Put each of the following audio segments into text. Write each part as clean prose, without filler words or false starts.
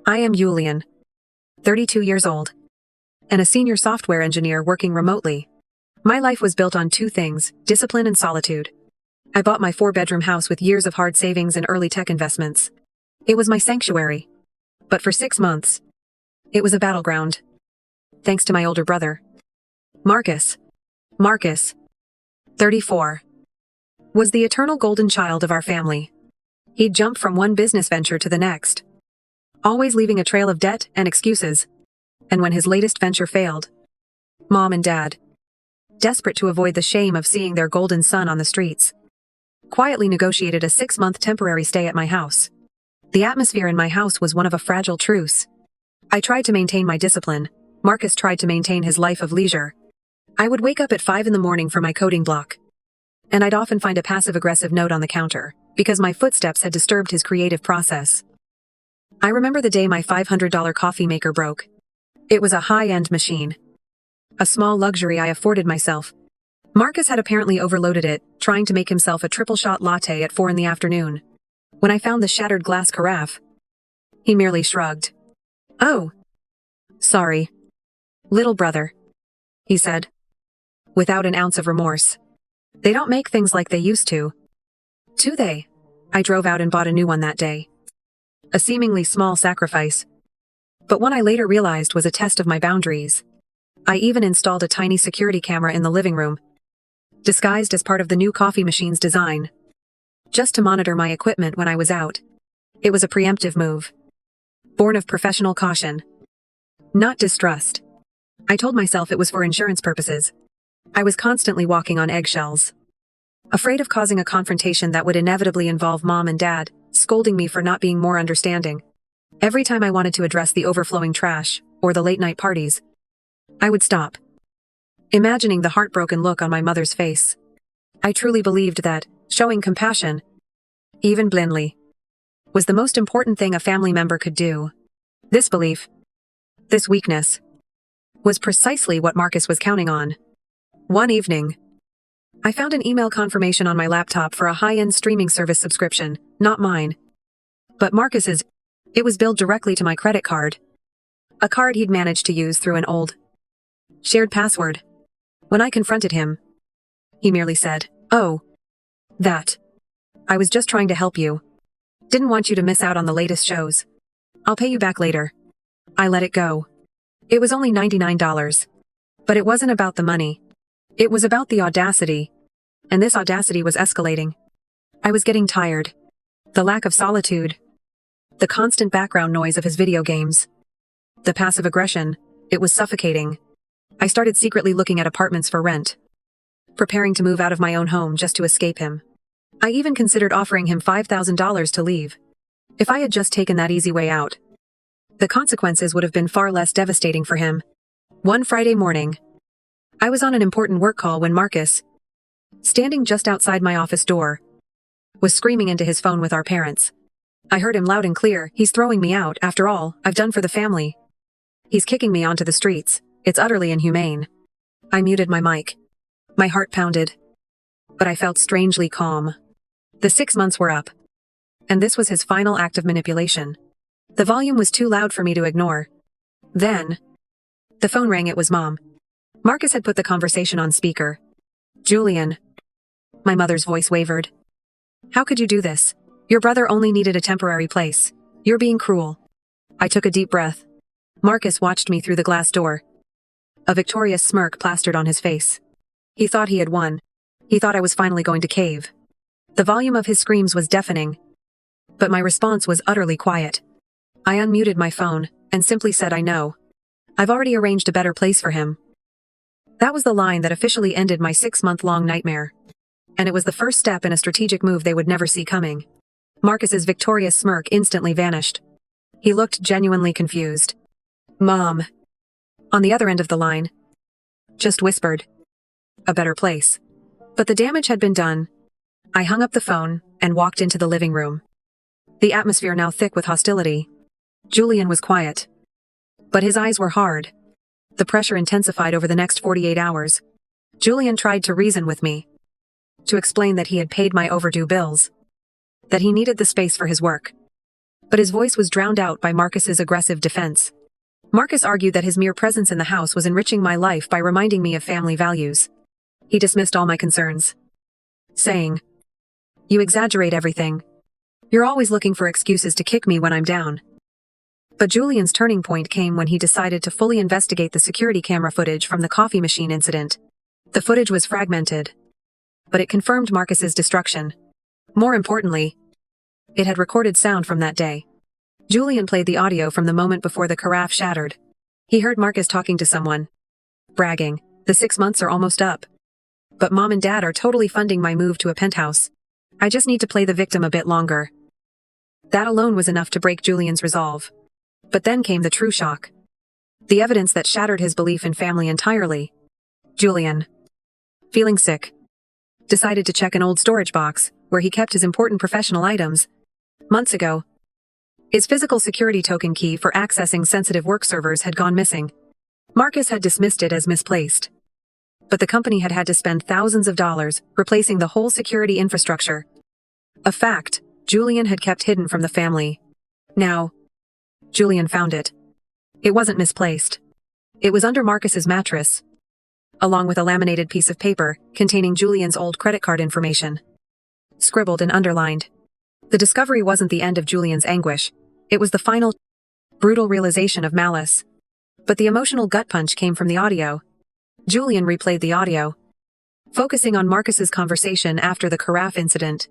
I am Julian, 32 years old, and a senior software engineer working remotely. My life was built on two things: discipline and solitude. I bought my 4-bedroom house with years of hard savings and early tech investments. It was my sanctuary. But for 6 months, it was a battleground. Thanks to my older brother, Marcus. Marcus, 34, was the eternal golden child of our family. He'd jump from one business venture to the next, always leaving a trail of debt and excuses. And when his latest venture failed, Mom and Dad, desperate to avoid the shame of seeing their golden son on the streets, quietly negotiated a 6-month temporary stay at my house. The atmosphere in my house was one of a fragile truce. I tried to maintain my discipline. Marcus tried to maintain his life of leisure. I would wake up at 5 in the morning for my coding block, and I'd often find a passive-aggressive note on the counter, because my footsteps had disturbed his creative process. I remember the day my $500 coffee maker broke. It was a high-end machine, a small luxury I afforded myself. Marcus had apparently overloaded it, trying to make himself a triple-shot latte at 4 in the afternoon. When I found the shattered glass carafe, he merely shrugged. "Oh, sorry, little brother," he said, without an ounce of remorse. "They don't make things like they used to." Do they? I drove out and bought a new one that day. A seemingly small sacrifice, but one I later realized was a test of my boundaries. I even installed a tiny security camera in the living room, disguised as part of the new coffee machine's design, just to monitor my equipment when I was out. It was a preemptive move, born of professional caution, not distrust. I told myself it was for insurance purposes. I was constantly walking on eggshells, afraid of causing a confrontation that would inevitably involve Mom and Dad, scolding me for not being more understanding. Every time I wanted to address the overflowing trash, or the late-night parties, I would stop, imagining the heartbroken look on my mother's face. I truly believed that showing compassion, even blindly, was the most important thing a family member could do. This belief, this weakness, was precisely what Marcus was counting on. One evening, I found an email confirmation on my laptop for a high-end streaming service subscription, not mine, but Marcus's. It was billed directly to my credit card, a card he'd managed to use through an old, shared password. When I confronted him, he merely said, "Oh, that. I was just trying to help you. Didn't want you to miss out on the latest shows. I'll pay you back later." I let it go. It was only $99. But it wasn't about the money. It was about the audacity. And this audacity was escalating. I was getting tired. The lack of solitude. The constant background noise of his video games. The passive aggression. It was suffocating. I started secretly looking at apartments for rent, preparing to move out of my own home just to escape him. I even considered offering him $5,000 to leave. If I had just taken that easy way out, the consequences would have been far less devastating for him. One Friday morning, I was on an important work call when Marcus, standing just outside my office door, was screaming into his phone with our parents. I heard him loud and clear. "He's throwing me out. After all I've done for the family. He's kicking me onto the streets. It's utterly inhumane." I muted my mic. My heart pounded, but I felt strangely calm. The 6 months were up, and this was his final act of manipulation. The volume was too loud for me to ignore. Then, the phone rang. It was Mom. Marcus had put the conversation on speaker. "Julian." My mother's voice wavered. "How could you do this? Your brother only needed a temporary place. You're being cruel." I took a deep breath. Marcus watched me through the glass door, a victorious smirk plastered on his face. He thought he had won. He thought I was finally going to cave. The volume of his screams was deafening, but my response was utterly quiet. I unmuted my phone and simply said, "I know. I've already arranged a better place for him." That was the line that officially ended my 6-month-long nightmare. And it was the first step in a strategic move they would never see coming. Marcus's victorious smirk instantly vanished. He looked genuinely confused. Mom, on the other end of the line, just whispered, "A better place." But the damage had been done. I hung up the phone and walked into the living room, the atmosphere now thick with hostility. Julian was quiet, but his eyes were hard. The pressure intensified over the next 48 hours. Julian tried to reason with me, to explain that he had paid my overdue bills, that he needed the space for his work, but his voice was drowned out by Marcus's aggressive defense. Marcus argued that his mere presence in the house was enriching my life by reminding me of family values. He dismissed all my concerns, saying, "You exaggerate everything. You're always looking for excuses to kick me when I'm down." But Julian's turning point came when he decided to fully investigate the security camera footage from the coffee machine incident. The footage was fragmented, but it confirmed Marcus's destruction. More importantly, it had recorded sound from that day. Julian played the audio from the moment before the carafe shattered. He heard Marcus talking to someone, bragging, "The 6 months are almost up. But Mom and Dad are totally funding my move to a penthouse. I just need to play the victim a bit longer." That alone was enough to break Julian's resolve. But then came the true shock. The evidence that shattered his belief in family entirely. Julian, feeling sick, decided to check an old storage box where he kept his important professional items. Months ago, his physical security token key for accessing sensitive work servers had gone missing. Marcus had dismissed it as misplaced, but the company had had to spend thousands of dollars replacing the whole security infrastructure. A fact Julian had kept hidden from the family. Now, Julian found it. It wasn't misplaced. It was under Marcus's mattress, along with a laminated piece of paper containing Julian's old credit card information, scribbled and underlined. The discovery wasn't the end of Julian's anguish. It was the final, brutal realization of malice. But the emotional gut punch came from the audio. Julian replayed the audio, focusing on Marcus's conversation after the carafe incident.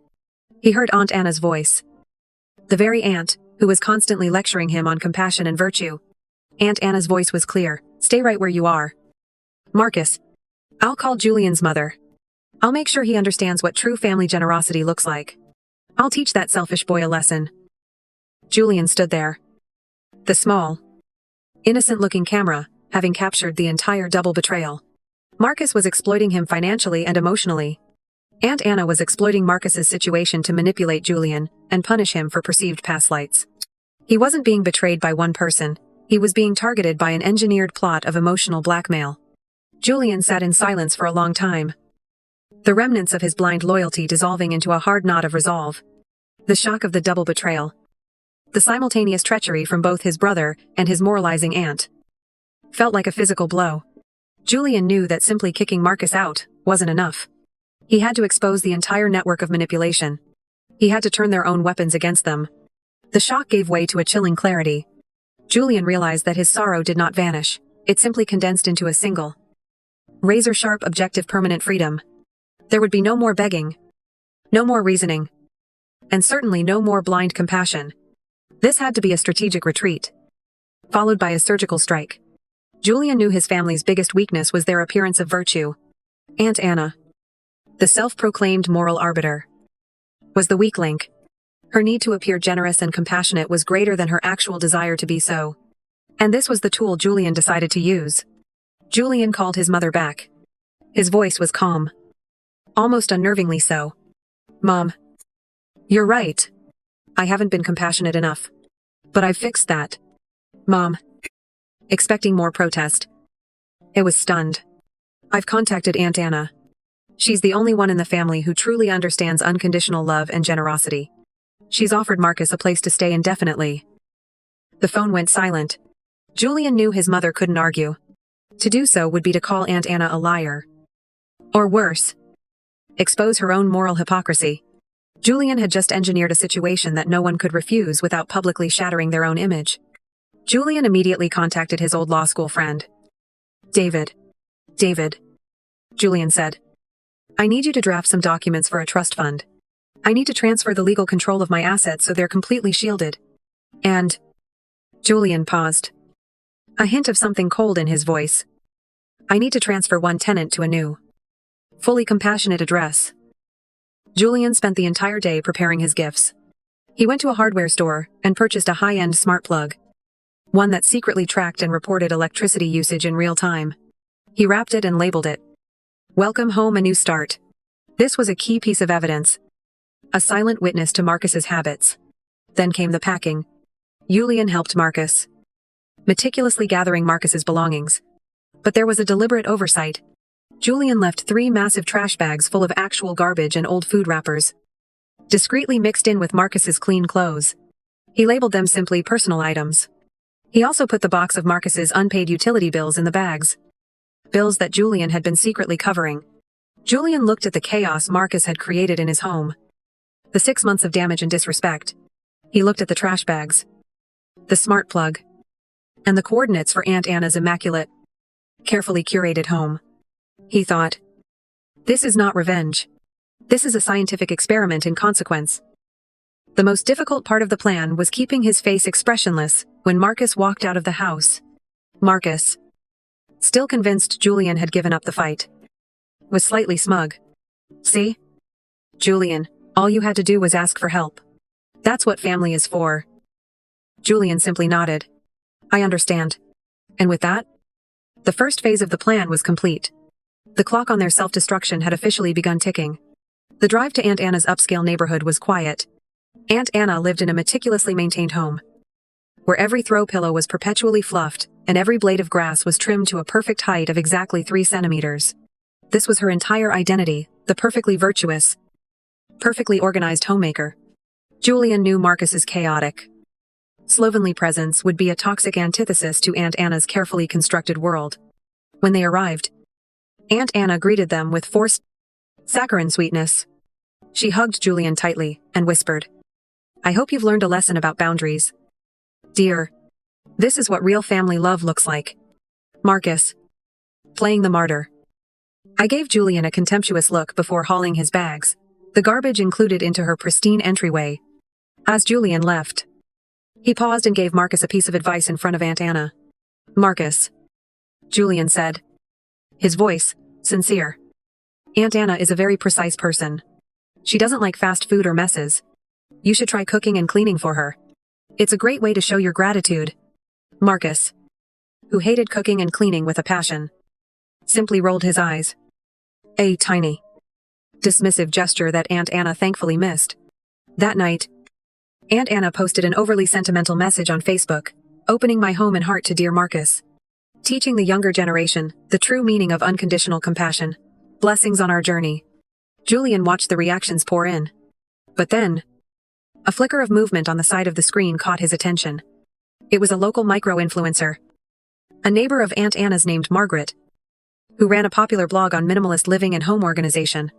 He heard Aunt Anna's voice. The very aunt who was constantly lecturing him on compassion and virtue. Aunt Anna's voice was clear. "Stay right where you are. Marcus, I'll call Julian's mother. I'll make sure he understands what true family generosity looks like. I'll teach that selfish boy a lesson." Julian stood there. The small, innocent-looking camera, having captured the entire double betrayal. Marcus was exploiting him financially and emotionally. Aunt Anna was exploiting Marcus's situation to manipulate Julian and punish him for perceived past slights. He wasn't being betrayed by one person. He was being targeted by an engineered plot of emotional blackmail. Julian sat in silence for a long time, the remnants of his blind loyalty dissolving into a hard knot of resolve. The shock of the double betrayal, the simultaneous treachery from both his brother and his moralizing aunt, felt like a physical blow. Julian knew that simply kicking Marcus out wasn't enough. He had to expose the entire network of manipulation. He had to turn their own weapons against them. The shock gave way to a chilling clarity. Julian realized that his sorrow did not vanish. It simply condensed into a single, razor-sharp objective permanent freedom. There would be no more begging, no more reasoning, and certainly no more blind compassion. This had to be a strategic retreat, followed by a surgical strike. Julian knew his family's biggest weakness was their appearance of virtue. Aunt Anna, the self-proclaimed moral arbiter, was the weak link. Her need to appear generous and compassionate was greater than her actual desire to be so. And this was the tool Julian decided to use. Julian called his mother back. His voice was calm, almost unnervingly so. "Mom, you're right. I haven't been compassionate enough. But I've fixed that." "Mom," expecting more protest. It was stunned. "I've contacted Aunt Anna. She's the only one in the family who truly understands unconditional love and generosity. She's offered Marcus a place to stay indefinitely." The phone went silent. Julian knew his mother couldn't argue. To do so would be to call Aunt Anna a liar. Or worse, expose her own moral hypocrisy. Julian had just engineered a situation that no one could refuse without publicly shattering their own image. Julian immediately contacted his old law school friend. David, Julian said. "I need you to draft some documents for a trust fund. I need to transfer the legal control of my assets so they're completely shielded. And..." Julian paused, a hint of something cold in his voice. "I need to transfer one tenant to a new, fully compassionate address." Julian spent the entire day preparing his gifts. He went to a hardware store and purchased a high-end smart plug, one that secretly tracked and reported electricity usage in real time. He wrapped it and labeled it, "Welcome home, a new start." This was a key piece of evidence, a silent witness to Marcus's habits. Then came the packing. Julian helped Marcus, meticulously gathering Marcus's belongings. But there was a deliberate oversight. Julian left 3 massive trash bags full of actual garbage and old food wrappers, discreetly mixed in with Marcus's clean clothes. He labeled them simply personal items. He also put the box of Marcus's unpaid utility bills in the bags. Bills that Julian had been secretly covering. Julian looked at the chaos Marcus had created in his home. The 6 months of damage and disrespect. He looked at the trash bags, the smart plug, and the coordinates for Aunt Anna's immaculate, carefully curated home. He thought, this is not revenge. This is a scientific experiment in consequence. The most difficult part of the plan was keeping his face expressionless when Marcus walked out of the house. Marcus, still convinced Julian had given up the fight, was slightly smug. See? Julian, all you had to do was ask for help. That's what family is for. Julian simply nodded. I understand. And with that, the first phase of the plan was complete. The clock on their self-destruction had officially begun ticking. The drive to Aunt Anna's upscale neighborhood was quiet. Aunt Anna lived in a meticulously maintained home, where every throw pillow was perpetually fluffed, and every blade of grass was trimmed to a perfect height of exactly 3 centimeters. This was her entire identity, the perfectly virtuous, perfectly organized homemaker. Julian knew Marcus's chaotic, slovenly presence would be a toxic antithesis to Aunt Anna's carefully constructed world. When they arrived, Aunt Anna greeted them with forced, saccharine sweetness. She hugged Julian tightly and whispered, I hope you've learned a lesson about boundaries. Dear, this is what real family love looks like. Marcus, playing the martyr. I gave Julian a contemptuous look before hauling his bags, the garbage included, into her pristine entryway. As Julian left, he paused and gave Marcus a piece of advice in front of Aunt Anna. Marcus, Julian said, his voice sincere. Aunt Anna is a very precise person. She doesn't like fast food or messes. You should try cooking and cleaning for her. It's a great way to show your gratitude. Marcus, who hated cooking and cleaning with a passion, simply rolled his eyes. A tiny, dismissive gesture that Aunt Anna thankfully missed. That night, Aunt Anna posted an overly sentimental message on Facebook, opening my home and heart to dear Marcus. Teaching the younger generation the true meaning of unconditional compassion. Blessings on our journey. Julian watched the reactions pour in. But then, a flicker of movement on the side of the screen caught his attention. It was a local micro-influencer, a neighbor of Aunt Anna's named Margaret, who ran a popular blog on minimalist living and home organization.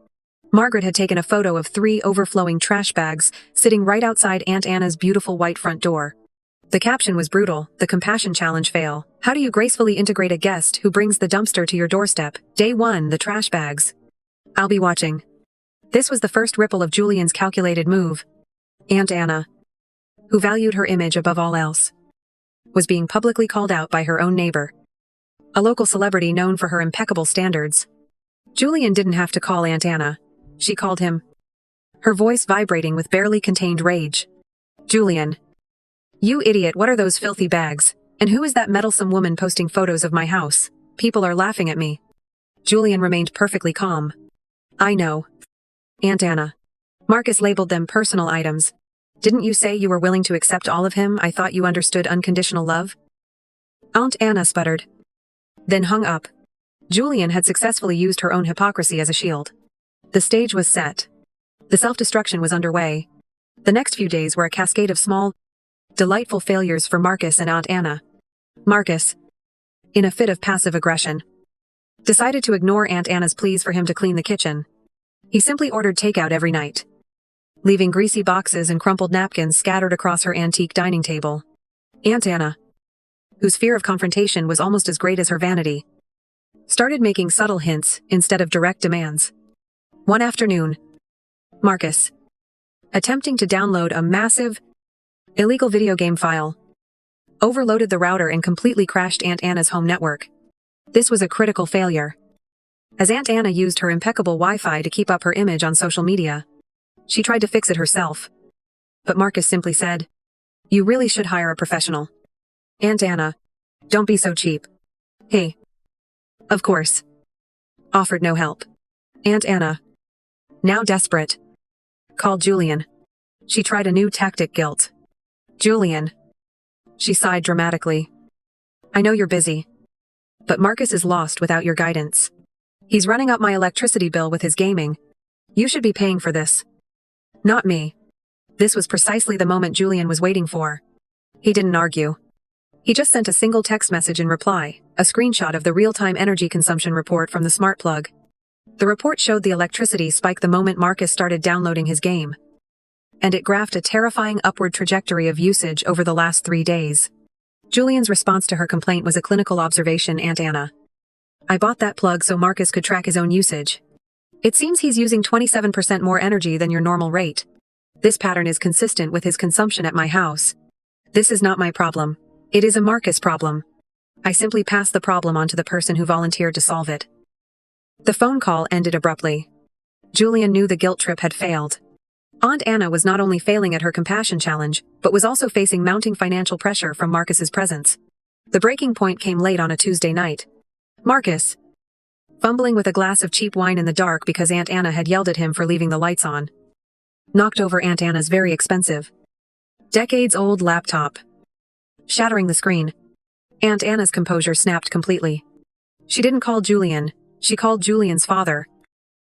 Margaret had taken a photo of 3 overflowing trash bags sitting right outside Aunt Anna's beautiful white front door. The caption was brutal, the compassion challenge fail. How do you gracefully integrate a guest who brings the dumpster to your doorstep? Day 1, the trash bags. I'll be watching. This was the first ripple of Julian's calculated move. Aunt Anna, who valued her image above all else, was being publicly called out by her own neighbor, a local celebrity known for her impeccable standards. Julian didn't have to call Aunt Anna. She called him, her voice vibrating with barely contained rage. Julian. You idiot, what are those filthy bags? And who is that meddlesome woman posting photos of my house? People are laughing at me. Julian remained perfectly calm. I know. Aunt Anna. Marcus labeled them personal items. Didn't you say you were willing to accept all of him? I thought you understood unconditional love. Aunt Anna sputtered, then hung up. Julian had successfully used her own hypocrisy as a shield. The stage was set. The self-destruction was underway. The next few days were a cascade of small, delightful failures for Marcus and Aunt Anna. Marcus, in a fit of passive aggression, decided to ignore Aunt Anna's pleas for him to clean the kitchen. He simply ordered takeout every night, leaving greasy boxes and crumpled napkins scattered across her antique dining table. Aunt Anna, whose fear of confrontation was almost as great as her vanity, started making subtle hints instead of direct demands. One afternoon, Marcus, attempting to download a massive, illegal video game file, overloaded the router and completely crashed Aunt Anna's home network. This was a critical failure, as Aunt Anna used her impeccable Wi-Fi to keep up her image on social media. She tried to fix it herself, but Marcus simply said, You really should hire a professional. Aunt Anna, don't be so cheap. Hey. Of course. Offered no help. Aunt Anna, now desperate, called Julian. She tried a new tactic, guilt. Julian. She sighed dramatically. I know you're busy, but Marcus is lost without your guidance. He's running up my electricity bill with his gaming. You should be paying for this. Not me. This was precisely the moment Julian was waiting for. He didn't argue. He just sent a single text message in reply, a screenshot of the real-time energy consumption report from the smart plug. The report showed the electricity spike the moment Marcus started downloading his game. And it graphed a terrifying upward trajectory of usage over the last 3 days. Julian's response to her complaint was a clinical observation, Aunt Anna. I bought that plug so Marcus could track his own usage. It seems he's using 27% more energy than your normal rate. This pattern is consistent with his consumption at my house. This is not my problem. It is a Marcus problem. I simply passed the problem on to the person who volunteered to solve it. The phone call ended abruptly. Julian knew the guilt trip had failed. Aunt Anna was not only failing at her compassion challenge, but was also facing mounting financial pressure from Marcus's presence. The breaking point came late on a Tuesday night. Marcus, fumbling with a glass of cheap wine in the dark because Aunt Anna had yelled at him for leaving the lights on, knocked over Aunt Anna's very expensive, decades-old laptop, shattering the screen. Aunt Anna's composure snapped completely. She didn't call Julian, she called Julian's father.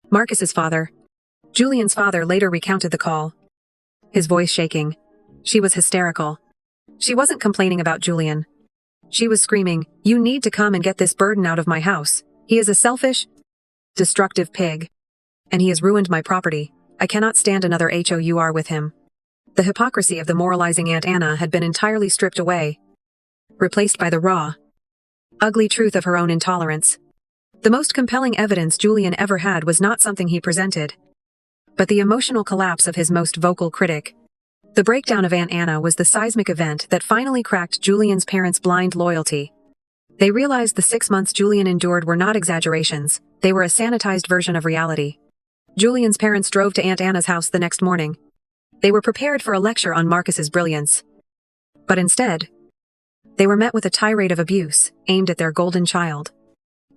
Marcus's father. Julian's father later recounted the call, his voice shaking. She was hysterical. She wasn't complaining about Julian. She was screaming, "You need to come and get this burden out of my house. He is a selfish, destructive pig. And he has ruined my property. I cannot stand another HOUR with him." The hypocrisy of the moralizing Aunt Anna had been entirely stripped away, replaced by the raw, ugly truth of her own intolerance. The most compelling evidence Julian ever had was not something he presented, but the emotional collapse of his most vocal critic. The breakdown of Aunt Anna was the seismic event that finally cracked Julian's parents' blind loyalty. They realized the 6 months Julian endured were not exaggerations, they were a sanitized version of reality. Julian's parents drove to Aunt Anna's house the next morning. They were prepared for a lecture on Marcus's brilliance. But instead, they were met with a tirade of abuse, aimed at their golden child.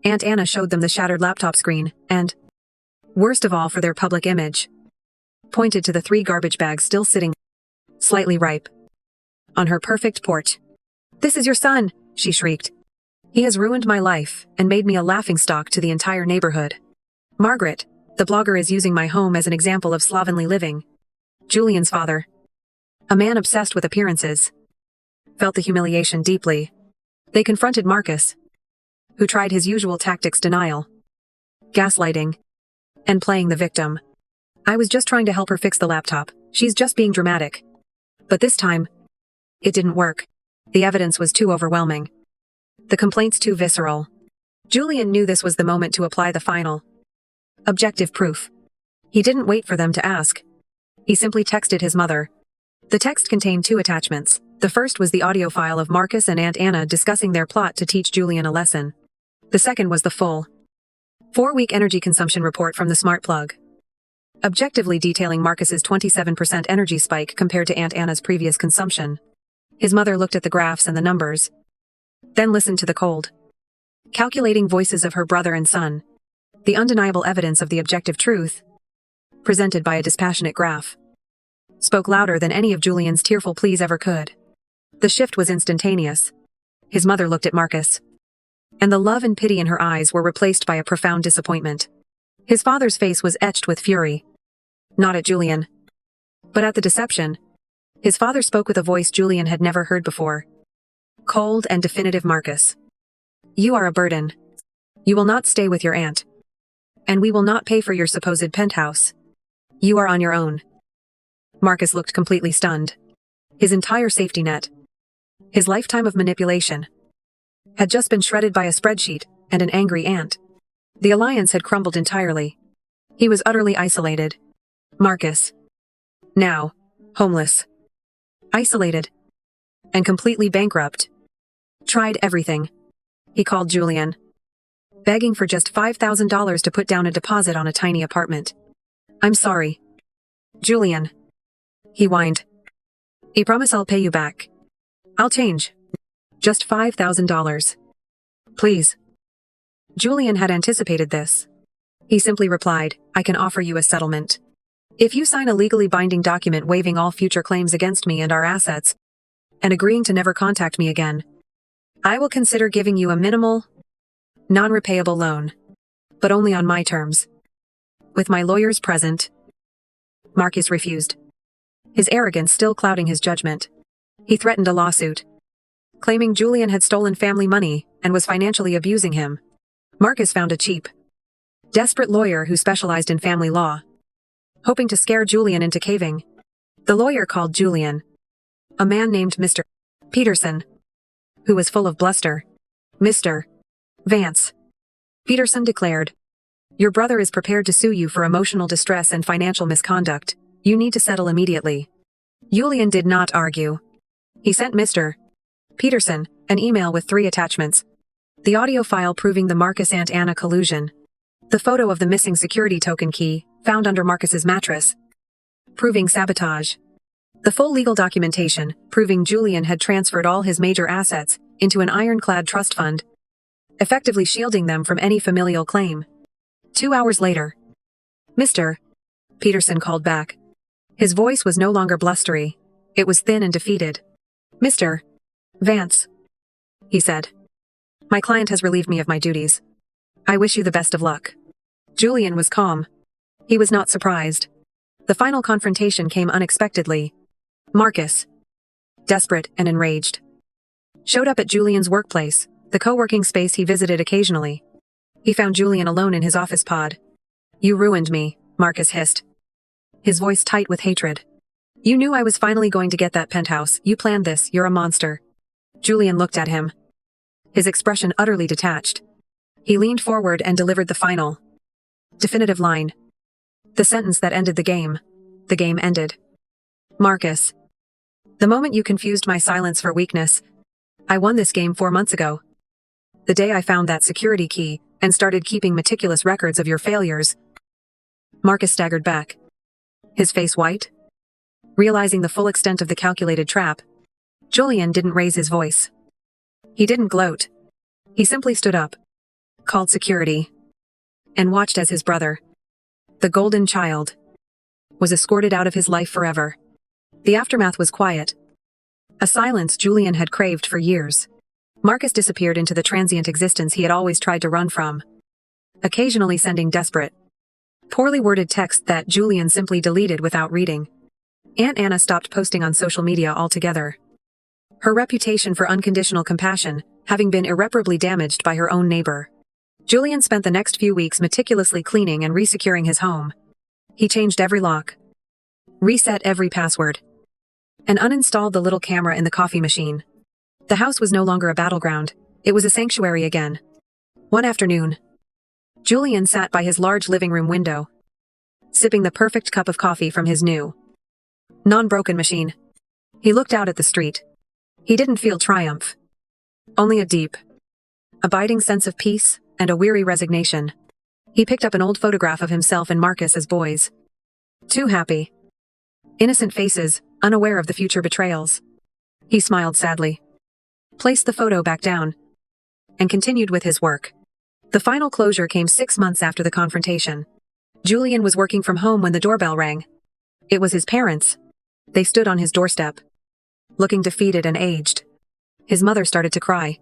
Aunt Anna showed them the shattered laptop screen, and, worst of all for their public image, pointed to the 3 garbage bags still sitting, slightly ripe, on her perfect porch. "This is your son," she shrieked. "He has ruined my life and made me a laughingstock to the entire neighborhood. Margaret, the blogger, is using my home as an example of slovenly living." Julian's father, a man obsessed with appearances, felt the humiliation deeply. They confronted Marcus, who tried his usual tactics: denial, gaslighting, and playing the victim. "I was just trying to help her fix the laptop. She's just being dramatic." But this time, it didn't work. The evidence was too overwhelming. The complaints too visceral. Julian knew this was the moment to apply the final, objective proof. He didn't wait for them to ask. He simply texted his mother. The text contained 2 attachments. The first was the audio file of Marcus and Aunt Anna discussing their plot to teach Julian a lesson. The second was the full 4-week energy consumption report from the smart plug, objectively detailing Marcus's 27% energy spike compared to Aunt Anna's previous consumption. His mother looked at the graphs and the numbers, then listened to the cold, calculating voices of her brother and son. The undeniable evidence of the objective truth, presented by a dispassionate graph, spoke louder than any of Julian's tearful pleas ever could. The shift was instantaneous. His mother looked at Marcus, and the love and pity in her eyes were replaced by a profound disappointment. His father's face was etched with fury, not at Julian, but at the deception. His father spoke with a voice Julian had never heard before. Cold and definitive: "Marcus, you are a burden. You will not stay with your aunt. And we will not pay for your supposed penthouse. You are on your own." Marcus looked completely stunned. His entire safety net, his lifetime of manipulation, had just been shredded by a spreadsheet and an angry aunt. The alliance had crumbled entirely. He was utterly isolated. Marcus, now, homeless, isolated, and completely bankrupt, tried everything. He called Julian, begging for just $5,000 to put down a deposit on a tiny apartment. "I'm sorry, Julian," he whined. "I promise I'll pay you back. I'll change. Just $5,000. Please." Julian had anticipated this. He simply replied, "I can offer you a settlement. If you sign a legally binding document waiving all future claims against me and our assets, and agreeing to never contact me again, I will consider giving you a minimal, non-repayable loan, but only on my terms. With my lawyers present." Marcus refused. his arrogance still clouding his judgment. He threatened a lawsuit, claiming Julian had stolen family money and was financially abusing him. Marcus found a cheap, desperate lawyer who specialized in family law, hoping to scare Julian into caving. The lawyer called Julian a man named Mr. Peterson, who was full of bluster. Mr. Vance, Peterson declared, your brother is prepared to sue you for emotional distress and financial misconduct. You need to settle immediately. Julian did not argue. He sent Mr. Peterson an email with 3 attachments. The audio file proving the Marcus Aunt Anna collusion. The photo of the missing security token key, found under Marcus's mattress, proving sabotage. The full legal documentation, proving Julian had transferred all his major assets into an ironclad trust fund, effectively shielding them from any familial claim. 2 hours later, Mr. Peterson called back. His voice was no longer blustery. It was thin and defeated. Mr. Vance, he said. My client has relieved me of my duties. I wish you the best of luck. Julian was calm. He was not surprised. The final confrontation came unexpectedly. Marcus, desperate and enraged, showed up at Julian's workplace, the co-working space he visited occasionally. He found Julian alone in his office pod. You ruined me, Marcus hissed, his voice tight with hatred. You knew I was finally going to get that penthouse. You planned this. You're a monster. Julian looked at him, his expression utterly detached. He leaned forward and delivered the final, definitive line. The sentence that ended the game. The game ended. Marcus, the moment you confused my silence for weakness, I won this game 4 months ago. The day I found that security key and started keeping meticulous records of your failures. Marcus staggered back, his face white. Realizing the full extent of the calculated trap, Julian didn't raise his voice. He didn't gloat. He simply stood up, called security, and watched as his brother, the golden child, was escorted out of his life forever. The aftermath was quiet. A silence Julian had craved for years. Marcus disappeared into the transient existence he had always tried to run from, occasionally sending desperate, poorly worded texts that Julian simply deleted without reading. Aunt Anna stopped posting on social media altogether, her reputation for unconditional compassion having been irreparably damaged by her own neighbor. Julian spent the next few weeks meticulously cleaning and resecuring his home. He changed every lock, reset every password, and uninstalled the little camera in the coffee machine. The house was no longer a battleground. It was a sanctuary again. One afternoon, Julian sat by his large living room window, sipping the perfect cup of coffee from his new, non-broken machine. He looked out at the street. He didn't feel triumph, only a deep, abiding sense of peace and a weary resignation. He picked up an old photograph of himself and Marcus as boys. 2 happy, innocent faces, unaware of the future betrayals. He smiled sadly, placed the photo back down, and continued with his work. The final closure came 6 months after the confrontation. Julian was working from home when the doorbell rang. It was his parents. They stood on his doorstep, looking defeated and aged. His mother started to cry.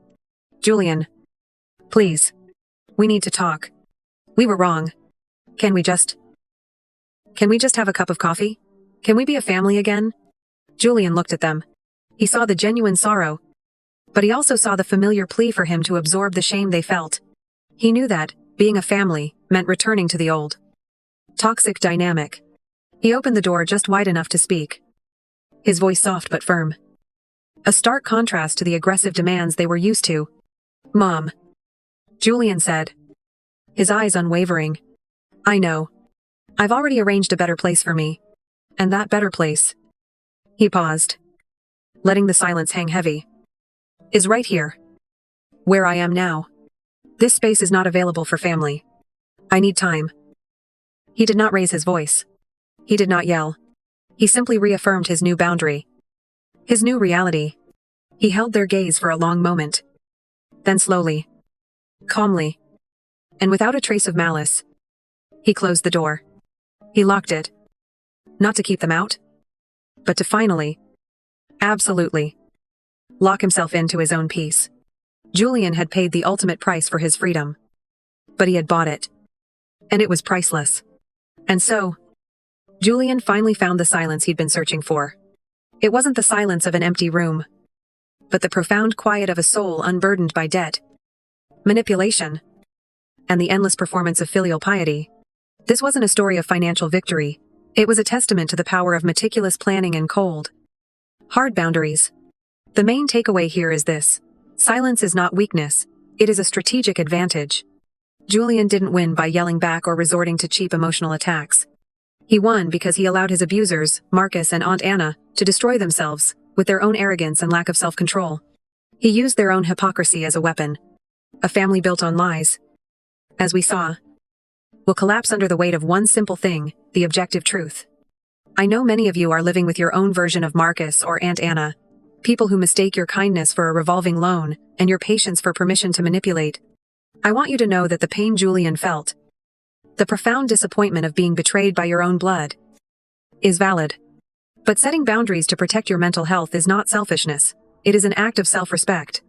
Julian, please. We need to talk. We were wrong. Can we just have a cup of coffee? Can we be a family again? Julian looked at them. He saw the genuine sorrow, but he also saw the familiar plea for him to absorb the shame they felt. He knew that being a family meant returning to the old, toxic dynamic. He opened the door just wide enough to speak, his voice soft but firm, a stark contrast to the aggressive demands they were used to. Mom, Julian said, his eyes unwavering. I know. I've already arranged a better place for me. And that better place. He paused, letting the silence hang heavy. Is right here. Where I am now. This space is not available for family. I need time. He did not raise his voice. He did not yell. He simply reaffirmed his new boundary. His new reality. He held their gaze for a long moment. Then slowly, calmly, and without a trace of malice, he closed the door. He locked it. Not to keep them out, but to finally, absolutely, lock himself into his own peace. Julian had paid the ultimate price for his freedom, but he had bought it, and it was priceless. And so, Julian finally found the silence he'd been searching for. It wasn't the silence of an empty room, but the profound quiet of a soul unburdened by debt, manipulation, and the endless performance of filial piety. This wasn't a story of financial victory. It was a testament to the power of meticulous planning and cold, hard boundaries. The main takeaway here is this: silence is not weakness, it is a strategic advantage. Julian didn't win by yelling back or resorting to cheap emotional attacks. He won because he allowed his abusers, Marcus and Aunt Anna, to destroy themselves, with their own arrogance and lack of self-control. He used their own hypocrisy as a weapon. A family built on lies, as we saw, will collapse under the weight of one simple thing: the objective truth. I know many of you are living with your own version of Marcus or Aunt Anna, people who mistake your kindness for a revolving loan and your patience for permission to manipulate. I want you to know that the pain Julian felt, the profound disappointment of being betrayed by your own blood, is valid. But setting boundaries to protect your mental health is not selfishness. It is an act of self-respect.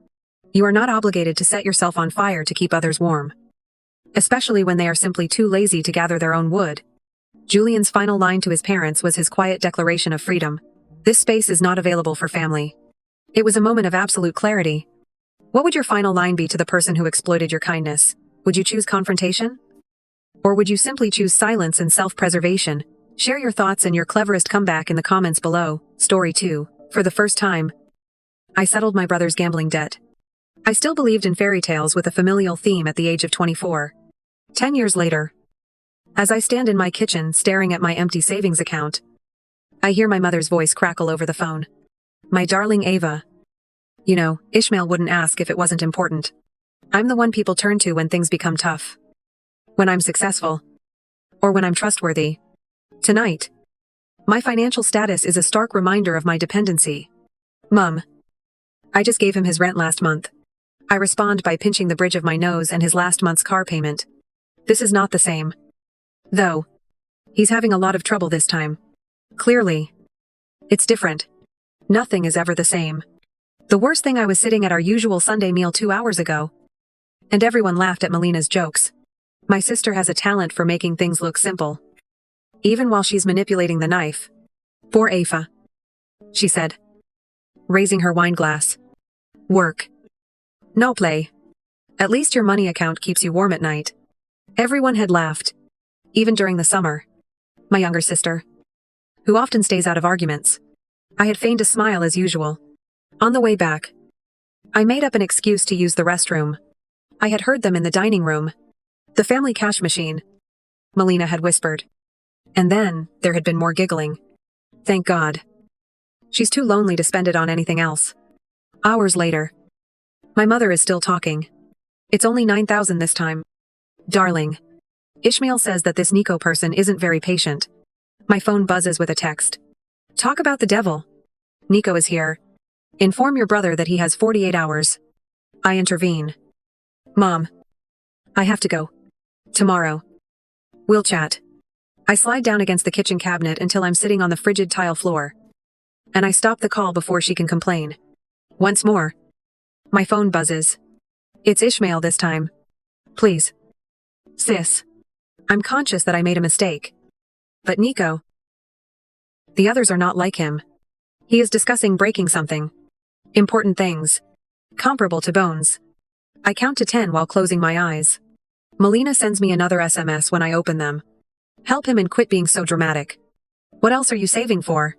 You are not obligated to set yourself on fire to keep others warm, especially when they are simply too lazy to gather their own wood. Julian's final line to his parents was his quiet declaration of freedom: "This space is not available for family." It was a moment of absolute clarity. What would your final line be to the person who exploited your kindness? Would you choose confrontation? Or would you simply choose silence and self-preservation? Share your thoughts and your cleverest comeback in the comments below. Story 2. For the first time, I settled my brother's gambling debt. I still believed in fairy tales with a familial theme at the age of 24. 10 years later, as I stand in my kitchen staring at my empty savings account, I hear my mother's voice crackle over the phone. "My darling Ava. You know, Ishmael wouldn't ask if it wasn't important. I'm the one people turn to when things become tough. When I'm successful. Or when I'm trustworthy. Tonight, my financial status is a stark reminder of my dependency. Mum. I just gave him his rent last month." I respond by pinching the bridge of my nose and his last month's car payment. This is not the same. Though, he's having a lot of trouble this time. Clearly, it's different. Nothing is ever the same. The worst thing, I was sitting at our usual Sunday meal 2 hours ago, and everyone laughed at Melina's jokes. My sister has a talent for making things look simple, even while she's manipulating the knife. "Poor Ava," she said, raising her wine glass. "Work. No play. At least your money account keeps you warm at night." Everyone had laughed, even during the summer. My younger sister, who often stays out of arguments. I had feigned a smile as usual. On the way back, I made up an excuse to use the restroom. I had heard them in the dining room. "The family cash machine," Melina had whispered. And then, there had been more giggling. Thank God. She's too lonely to spend it on anything else. Hours later, my mother is still talking. "It's only 9,000 this time. Darling. Ishmael says that this Nico person isn't very patient." My phone buzzes with a text. "Talk about the devil. Nico is here. Inform your brother that he has 48 hours. I intervene. "Mom. I have to go. Tomorrow. We'll chat." I slide down against the kitchen cabinet until I'm sitting on the frigid tile floor. And I stop the call before she can complain. Once more, my phone buzzes. It's Ishmael this time. "Please. Sis. I'm conscious that I made a mistake. But Nico. The others are not like him. He is discussing breaking something. Important things. Comparable to bones." I count to 10 while closing my eyes. Melina sends me another SMS when I open them. "Help him and quit being so dramatic. What else are you saving for?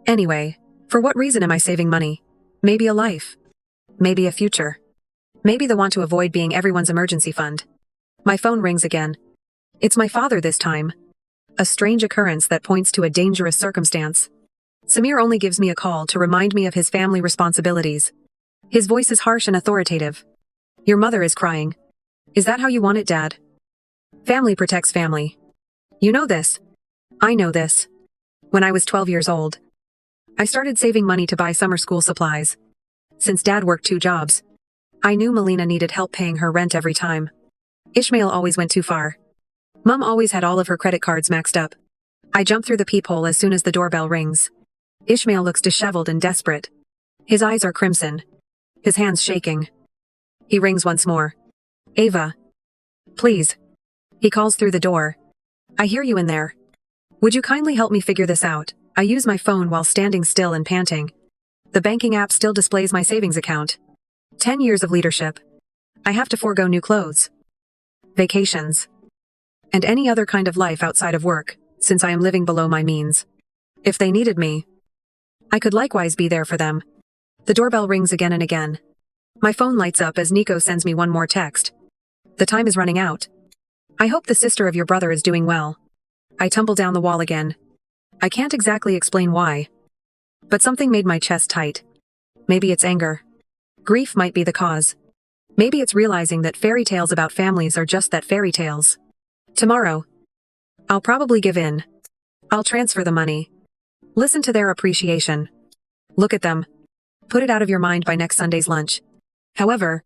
Anyway, for what reason am I saving money? Maybe a life. Maybe a future. Maybe the want to avoid being everyone's emergency fund." My phone rings again. It's my father this time. A strange occurrence that points to a dangerous circumstance. Samir only gives me a call to remind me of his family responsibilities. His voice is harsh and authoritative. "Your mother is crying. Is that how you want it, Dad? Family protects family. You know this. I know this. When I was 12 years old, I started saving money to buy summer school supplies. Since Dad worked 2 jobs, I knew Melina needed help paying her rent every time. Ishmael always went too far. Mum always had all of her credit cards maxed up. I jump through the peephole as soon as the doorbell rings. Ishmael looks disheveled and desperate. His eyes are crimson. His hands shaking. He rings once more. "Ava. Please." He calls through the door. "I hear you in there." Would you kindly help me figure this out? I use my phone while standing still and panting. The banking app still displays my savings account. 10 years of leadership. I have to forego new clothes, vacations, and any other kind of life outside of work, since I am living below my means. If they needed me, I could likewise be there for them. The doorbell rings again and again. My phone lights up as Nico sends me one more text. The time is running out. I hope the sister of your brother is doing well. I tumble down the wall again. I can't exactly explain why, but something made my chest tight. Maybe it's anger. Grief might be the cause. Maybe it's realizing that fairy tales about families are just that, fairy tales. Tomorrow, I'll probably give in. I'll transfer the money. Listen to their appreciation. Look at them. Put it out of your mind by next Sunday's lunch. However,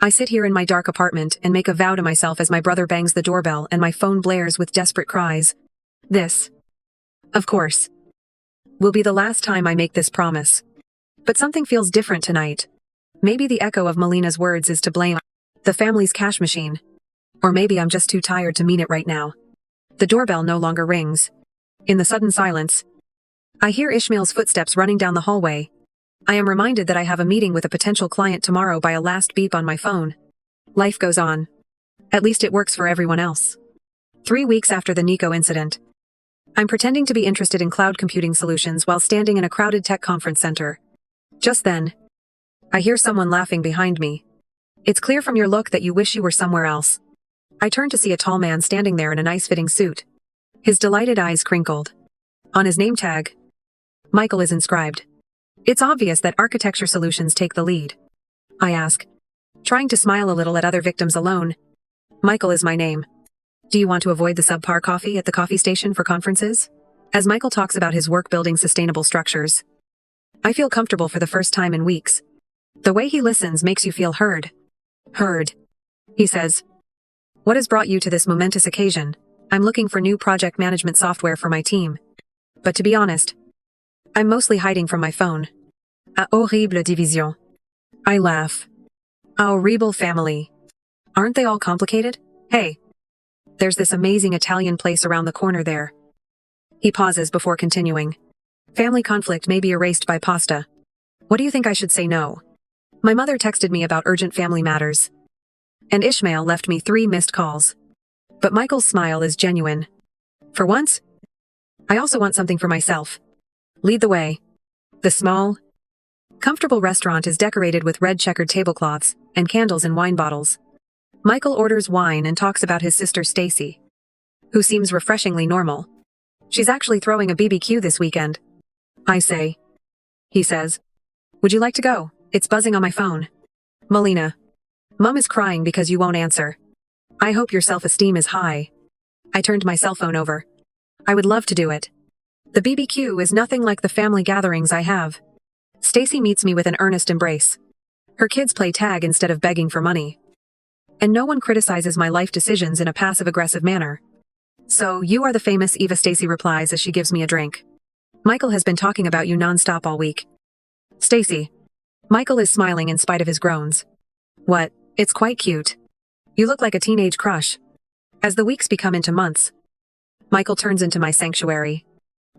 I sit here in my dark apartment and make a vow to myself as my brother bangs the doorbell and my phone blares with desperate cries. This, of course, will be the last time I make this promise. But something feels different tonight. Maybe the echo of Melina's words is to blame, the family's cash machine. Or maybe I'm just too tired to mean it right now. The doorbell no longer rings. In the sudden silence, I hear Ishmael's footsteps running down the hallway. I am reminded that I have a meeting with a potential client tomorrow by a last beep on my phone. Life goes on. At least it works for everyone else. 3 weeks after the Nico incident, I'm pretending to be interested in cloud computing solutions while standing in a crowded tech conference center. Just then, I hear someone laughing behind me. It's clear from your look that you wish you were somewhere else. I turn to see a tall man standing there in a nice-fitting suit. His delighted eyes crinkled. On his name tag, Michael is inscribed. It's obvious that architecture solutions take the lead. I ask, trying to smile a little at other victims alone. Michael is my name. Do you want to avoid the subpar coffee at the coffee station for conferences? As Michael talks about his work building sustainable structures, I feel comfortable for the first time in weeks. The way he listens makes you feel heard. Heard. He says, "What has brought you to this momentous occasion?" I'm looking for new project management software for my team. But to be honest, I'm mostly hiding from my phone. A horrible division. I laugh. A horrible family. Aren't they all complicated? Hey, there's this amazing Italian place around the corner there. He pauses before continuing. Family conflict may be erased by pasta. What do you think I should say no? My mother texted me about urgent family matters. And Ishmael left me 3 missed calls. But Michael's smile is genuine. For once, I also want something for myself. Lead the way. The small, comfortable restaurant is decorated with red checkered tablecloths and candles and wine bottles. Michael orders wine and talks about his sister Stacy, who seems refreshingly normal. She's actually throwing a BBQ this weekend. I say. He says, "Would you like to go?" It's buzzing on my phone. Melina. Mom is crying because you won't answer. I hope your self-esteem is high. I turned my cell phone over. I would love to do it. The BBQ is nothing like the family gatherings I have. Stacy meets me with an earnest embrace. Her kids play tag instead of begging for money. And no one criticizes my life decisions in a passive-aggressive manner. So, you are the famous Eva, Stacy replies as she gives me a drink. Michael has been talking about you non-stop all week. Stacy. Michael is smiling in spite of his groans. What? It's quite cute. You look like a teenage crush. As the weeks become into months, Michael turns into my sanctuary.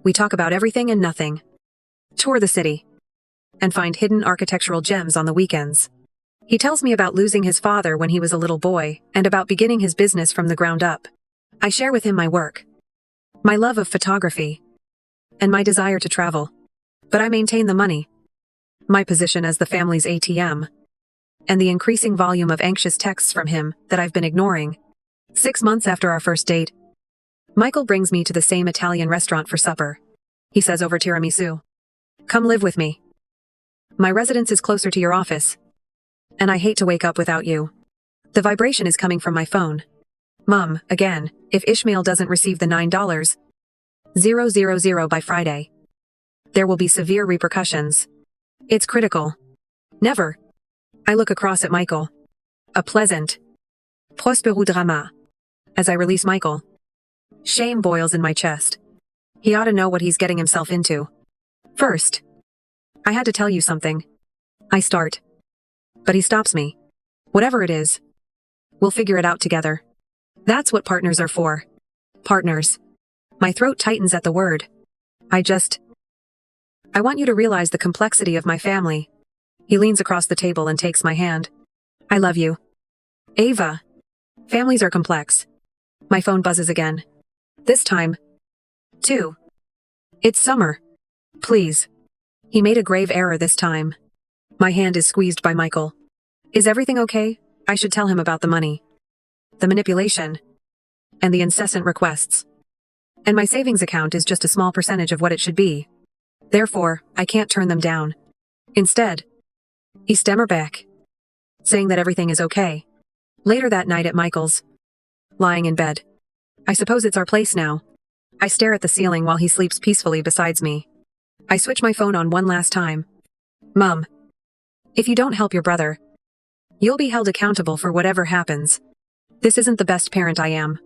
We talk about everything and nothing. Tour the city. And find hidden architectural gems on the weekends. He tells me about losing his father when he was a little boy, and about beginning his business from the ground up. I share with him my work, my love of photography, and my desire to travel. But I maintain the money, my position as the family's ATM, and the increasing volume of anxious texts from him that I've been ignoring. 6 months after our first date, Michael brings me to the same Italian restaurant for supper. He says over tiramisu, "Come live with me. My residence is closer to your office. And I hate to wake up without you." The vibration is coming from my phone. Mom, again, if Ishmael doesn't receive the $9,000 by Friday, there will be severe repercussions. It's critical. Never. I look across at Michael. A pleasant, prospero drama. As I release Michael, shame boils in my chest. He ought to know what he's getting himself into. First, I had to tell you something. I start. But he stops me. Whatever it is, we'll figure it out together. That's what partners are for. Partners. My throat tightens at the word. I want you to realize the complexity of my family. He leans across the table and takes my hand. I love you. Ava. Families are complex. My phone buzzes again. This time. 2. It's summer. Please. He made a grave error this time. My hand is squeezed by Michael. Is everything okay? I should tell him about the money. The manipulation. And the incessant requests. And my savings account is just a small percentage of what it should be. Therefore, I can't turn them down. Instead, he stammered back, saying that everything is okay. Later that night at Michael's, lying in bed. I suppose it's our place now. I stare at the ceiling while he sleeps peacefully beside me. I switch my phone on one last time. Mum. If you don't help your brother, you'll be held accountable for whatever happens. This isn't the best parent I am.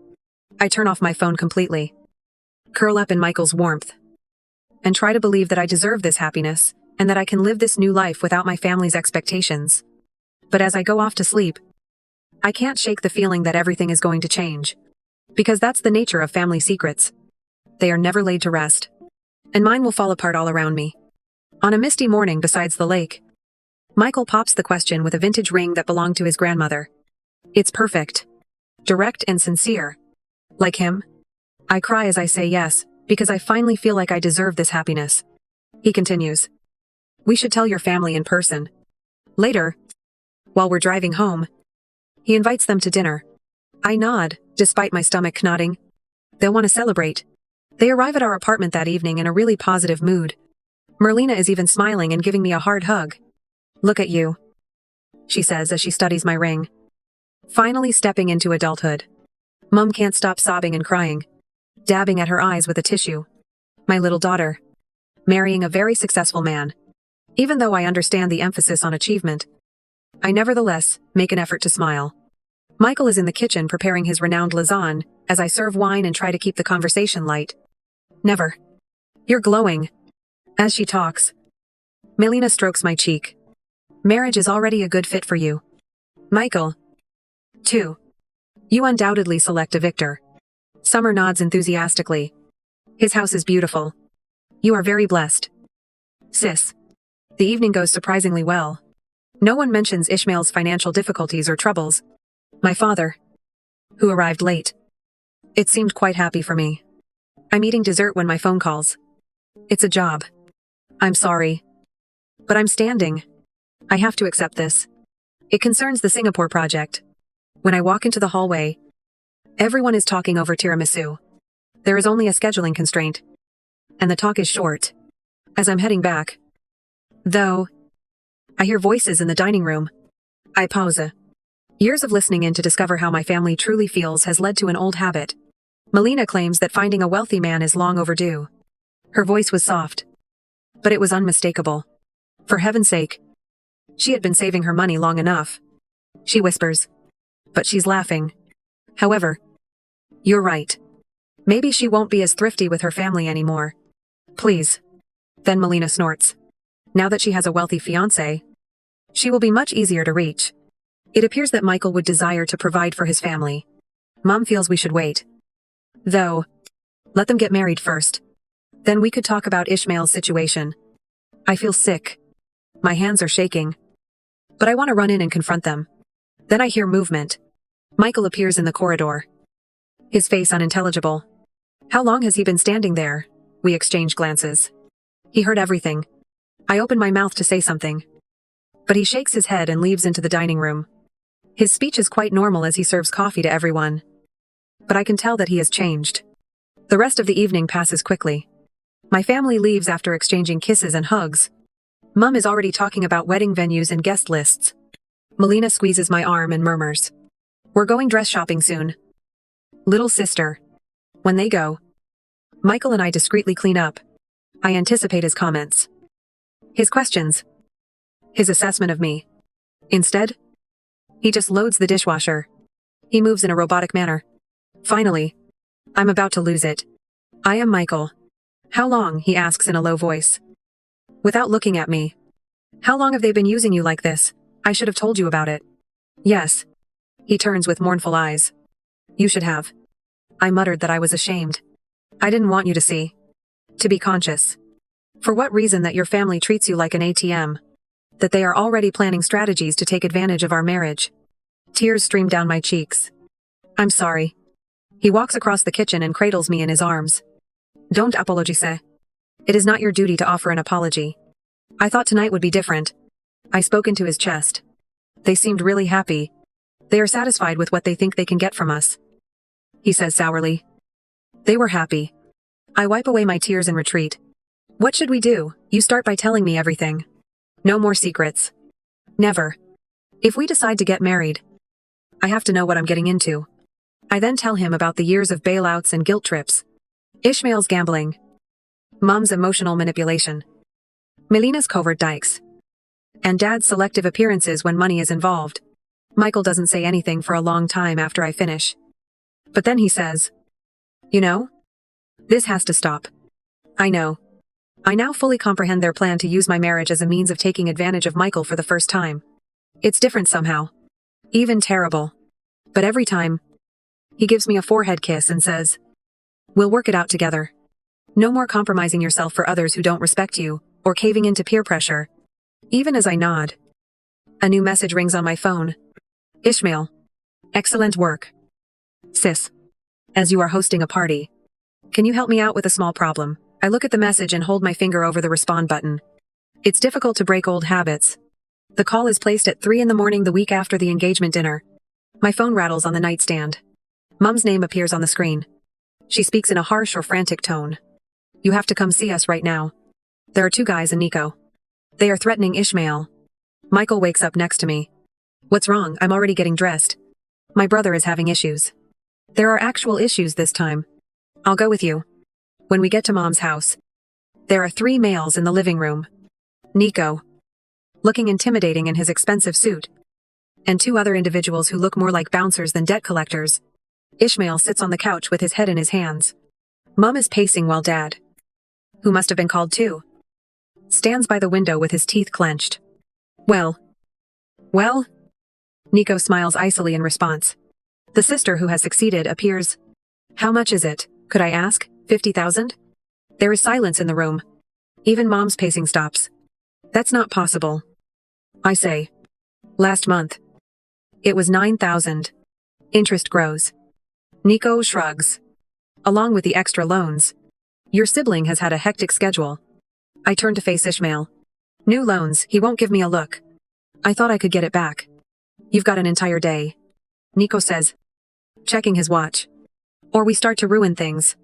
I turn off my phone completely. Curl up in Michael's warmth. And try to believe that I deserve this happiness, and that I can live this new life without my family's expectations. But as I go off to sleep, I can't shake the feeling that everything is going to change. Because that's the nature of family secrets. They are never laid to rest. And mine will fall apart all around me. On a misty morning besides the lake, Michael pops the question with a vintage ring that belonged to his grandmother. It's perfect. Direct and sincere. Like him? I cry as I say yes, because I finally feel like I deserve this happiness. He continues. We should tell your family in person. Later, while we're driving home, he invites them to dinner. I nod, despite my stomach knotting. They'll want to celebrate. They arrive at our apartment that evening in a really positive mood. Merlina is even smiling and giving me a hard hug. Look at you, she says as she studies my ring. Finally stepping into adulthood. Mum can't stop sobbing and crying, dabbing at her eyes with a tissue. My little daughter, marrying a very successful man. Even though I understand the emphasis on achievement, I nevertheless make an effort to smile. Michael is in the kitchen preparing his renowned lasagne as I serve wine and try to keep the conversation light. Never. You're glowing. As she talks, Melina strokes my cheek. Marriage is already a good fit for you. Michael. 2. You undoubtedly select a victor. Summer nods enthusiastically. His house is beautiful. You are very blessed. Sis. The evening goes surprisingly well. No one mentions Ishmael's financial difficulties or troubles. My father, who arrived late. It seemed quite happy for me. I'm eating dessert when my phone calls. It's a job. I'm sorry. But I'm standing. I have to accept this. It concerns the Singapore project. When I walk into the hallway, everyone is talking over tiramisu. There is only a scheduling constraint. And the talk is short. As I'm heading back, though, I hear voices in the dining room. I pause. Years of listening in to discover how my family truly feels has led to an old habit. Melina claims that finding a wealthy man is long overdue. Her voice was soft, but it was unmistakable. For heaven's sake. She had been saving her money long enough. She whispers. But she's laughing. However, you're right. Maybe she won't be as thrifty with her family anymore. Please. Then Melina snorts. Now that she has a wealthy fiancé, she will be much easier to reach. It appears that Michael would desire to provide for his family. Mom feels we should wait. Though, let them get married first. Then we could talk about Ishmael's situation. I feel sick. My hands are shaking. But I want to run in and confront them. Then I hear movement. Michael appears in the corridor. His face unintelligible. How long has he been standing there? We exchange glances. He heard everything. I open my mouth to say something. But he shakes his head and leaves into the dining room. His speech is quite normal as he serves coffee to everyone. But I can tell that he has changed. The rest of the evening passes quickly. My family leaves after exchanging kisses and hugs. Mum is already talking about wedding venues and guest lists. Melina squeezes my arm and murmurs. We're going dress shopping soon. Little sister. When they go, Michael and I discreetly clean up. I anticipate his comments. His questions. His assessment of me. Instead, he just loads the dishwasher. He moves in a robotic manner. Finally, I'm about to lose it. I am Michael. How long? He asks in a low voice. Without looking at me. How long have they been using you like this? I should have told you about it. Yes. He turns with mournful eyes. You should have. I muttered that I was ashamed. I didn't want you to see. To be conscious. For what reason that your family treats you like an ATM? That they are already planning strategies to take advantage of our marriage. Tears stream down my cheeks. I'm sorry. He walks across the kitchen and cradles me in his arms. Don't apologize. It is not your duty to offer an apology. I thought tonight would be different. I spoke into his chest. They seemed really happy. They are satisfied with what they think they can get from us. He says sourly. They were happy. I wipe away my tears and retreat. What should we do? You start by telling me everything. No more secrets. Never. If we decide to get married, I have to know what I'm getting into. I then tell him about the years of bailouts and guilt trips. Ishmael's gambling. Mom's emotional manipulation. Melina's covert dikes. And Dad's selective appearances when money is involved. Michael doesn't say anything for a long time after I finish. But then he says, you know? This has to stop. I know. I now fully comprehend their plan to use my marriage as a means of taking advantage of Michael for the first time. It's different somehow. Even terrible. But every time, he gives me a forehead kiss and says, we'll work it out together. No more compromising yourself for others who don't respect you, or caving into peer pressure. Even as I nod, a new message rings on my phone. Ishmael. Excellent work. Sis. As you are hosting a party, can you help me out with a small problem? I look at the message and hold my finger over the respond button. It's difficult to break old habits. The call is placed at 3 a.m. the week after the engagement dinner. My phone rattles on the nightstand. Mom's name appears on the screen. She speaks in a harsh or frantic tone. You have to come see us right now. There are 2 guys and Nico. They are threatening Ishmael. Michael wakes up next to me. What's wrong? I'm already getting dressed. My brother is having issues. There are actual issues this time. I'll go with you. When we get to Mom's house, there are 3 males in the living room. Nico, looking intimidating in his expensive suit, and 2 other individuals who look more like bouncers than debt collectors. Ishmael sits on the couch with his head in his hands. Mom is pacing while Dad, who must have been called too, stands by the window with his teeth clenched. Well? Nico smiles icily in response. The sister who has succeeded appears. How much is it, could I ask? 50,000? There is silence in the room. Even Mom's pacing stops. That's not possible. I say. Last month. It was 9,000. Interest grows. Nico shrugs. Along with the extra loans. Your sibling has had a hectic schedule. I turn to face Ishmael. New loans, he won't give me a look. I thought I could get it back. You've got an entire day. Nico says, checking his watch. Or we start to ruin things.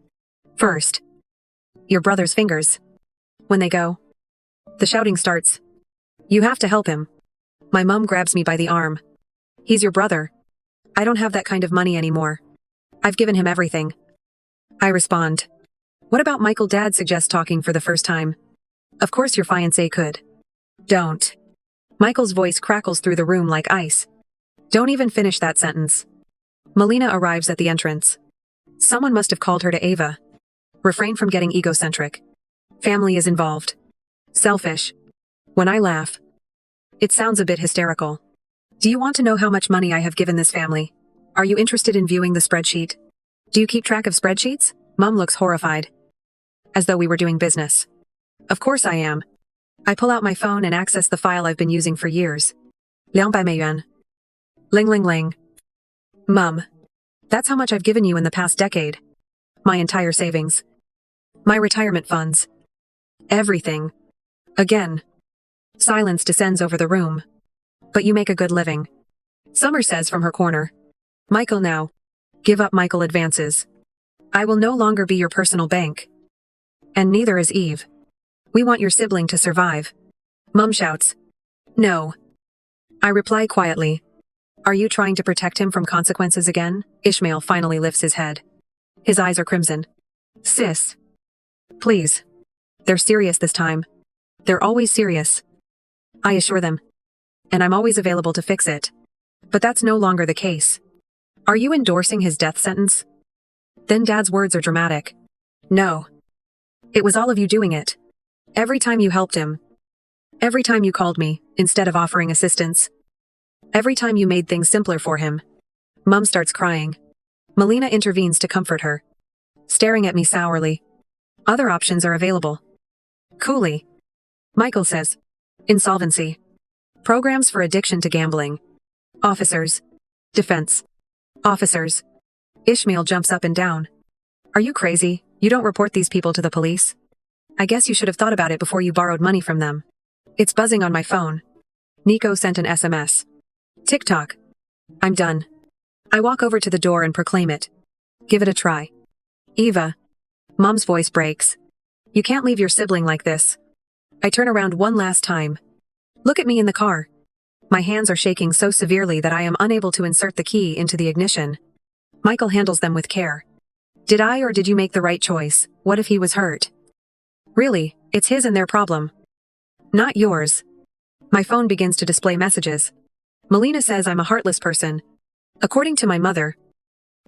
First. Your brother's fingers. When they go. The shouting starts. You have to help him. My mom grabs me by the arm. He's your brother. I don't have that kind of money anymore. I've given him everything. I respond. What about Michael? Dad suggests talking for the first time. Of course your fiancé could. Don't. Michael's voice crackles through the room like ice. Don't even finish that sentence. Melina arrives at the entrance. Someone must have called her to Ava. Refrain from getting egocentric. Family is involved. Selfish. When I laugh, it sounds a bit hysterical. Do you want to know how much money I have given this family? Are you interested in viewing the spreadsheet? Do you keep track of spreadsheets? Mom looks horrified. As though we were doing business. Of course I am. I pull out my phone and access the file I've been using for years. 200 yuan. Ling ling ling. Mum. That's how much I've given you in the past decade. My entire savings. My retirement funds. Everything. Again. Silence descends over the room. But you make a good living. Summer says from her corner. Michael now. Give up. Michael advances. I will no longer be your personal bank. And neither is Eve. We want your sibling to survive. Mum shouts. No. I reply quietly. Are you trying to protect him from consequences again? Ishmael finally lifts his head. His eyes are crimson. Sis. Please. They're serious this time. They're always serious. I assure them. And I'm always available to fix it. But that's no longer the case. Are you endorsing his death sentence? Then Dad's words are dramatic. No. It was all of you doing it. Every time you helped him. Every time you called me, instead of offering assistance. Every time you made things simpler for him. Mum starts crying. Melina intervenes to comfort her. staring at me sourly. Other options are available. Coolly. Michael says. Insolvency. Programs for addiction to gambling. Officers. Defense. Officers. Ishmael jumps up and down. Are you crazy? You don't report these people to the police? I guess you should have thought about it before you borrowed money from them. It's buzzing on my phone. Nico sent an SMS. TikTok. I'm done. I walk over to the door and proclaim it. Give it a try. Eva. Mom's voice breaks. You can't leave your sibling like this. I turn around one last time. Look at me in the car. My hands are shaking so severely that I am unable to insert the key into the ignition. Michael handles them with care. Did I or did you make the right choice? What if he was hurt? Really, it's his and their problem. Not yours. My phone begins to display messages. Melina says I'm a heartless person. According to my mother,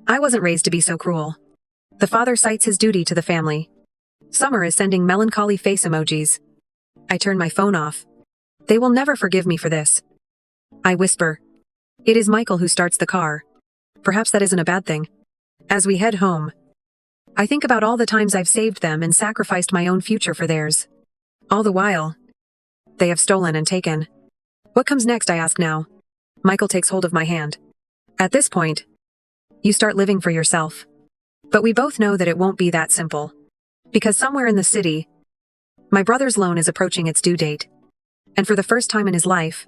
I wasn't raised to be so cruel. The father cites his duty to the family. Summer is sending melancholy face emojis. I turn my phone off. They will never forgive me for this. I whisper. It is Michael who starts the car. Perhaps that isn't a bad thing. As we head home, I think about all the times I've saved them and sacrificed my own future for theirs. All the while, they have stolen and taken. What comes next, I ask now. Michael takes hold of my hand. At this point, you start living for yourself. But we both know that it won't be that simple. Because somewhere in the city, my brother's loan is approaching its due date. And for the first time in his life,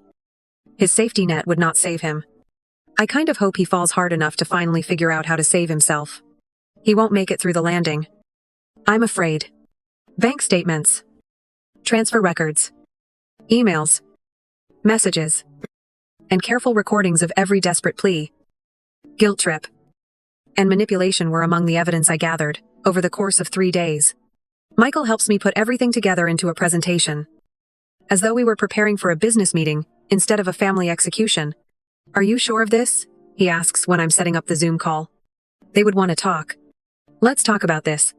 his safety net would not save him. I kind of hope he falls hard enough to finally figure out how to save himself. He won't make it through the landing. I'm afraid. Bank statements. Transfer records. Emails. Messages. And careful recordings of every desperate plea, guilt trip, and manipulation were among the evidence I gathered over the course of 3 days. Michael helps me put everything together into a presentation. As though we were preparing for a business meeting instead of a family execution. Are you sure of this? He asks when I'm setting up the Zoom call. They would want to talk. Let's talk about this.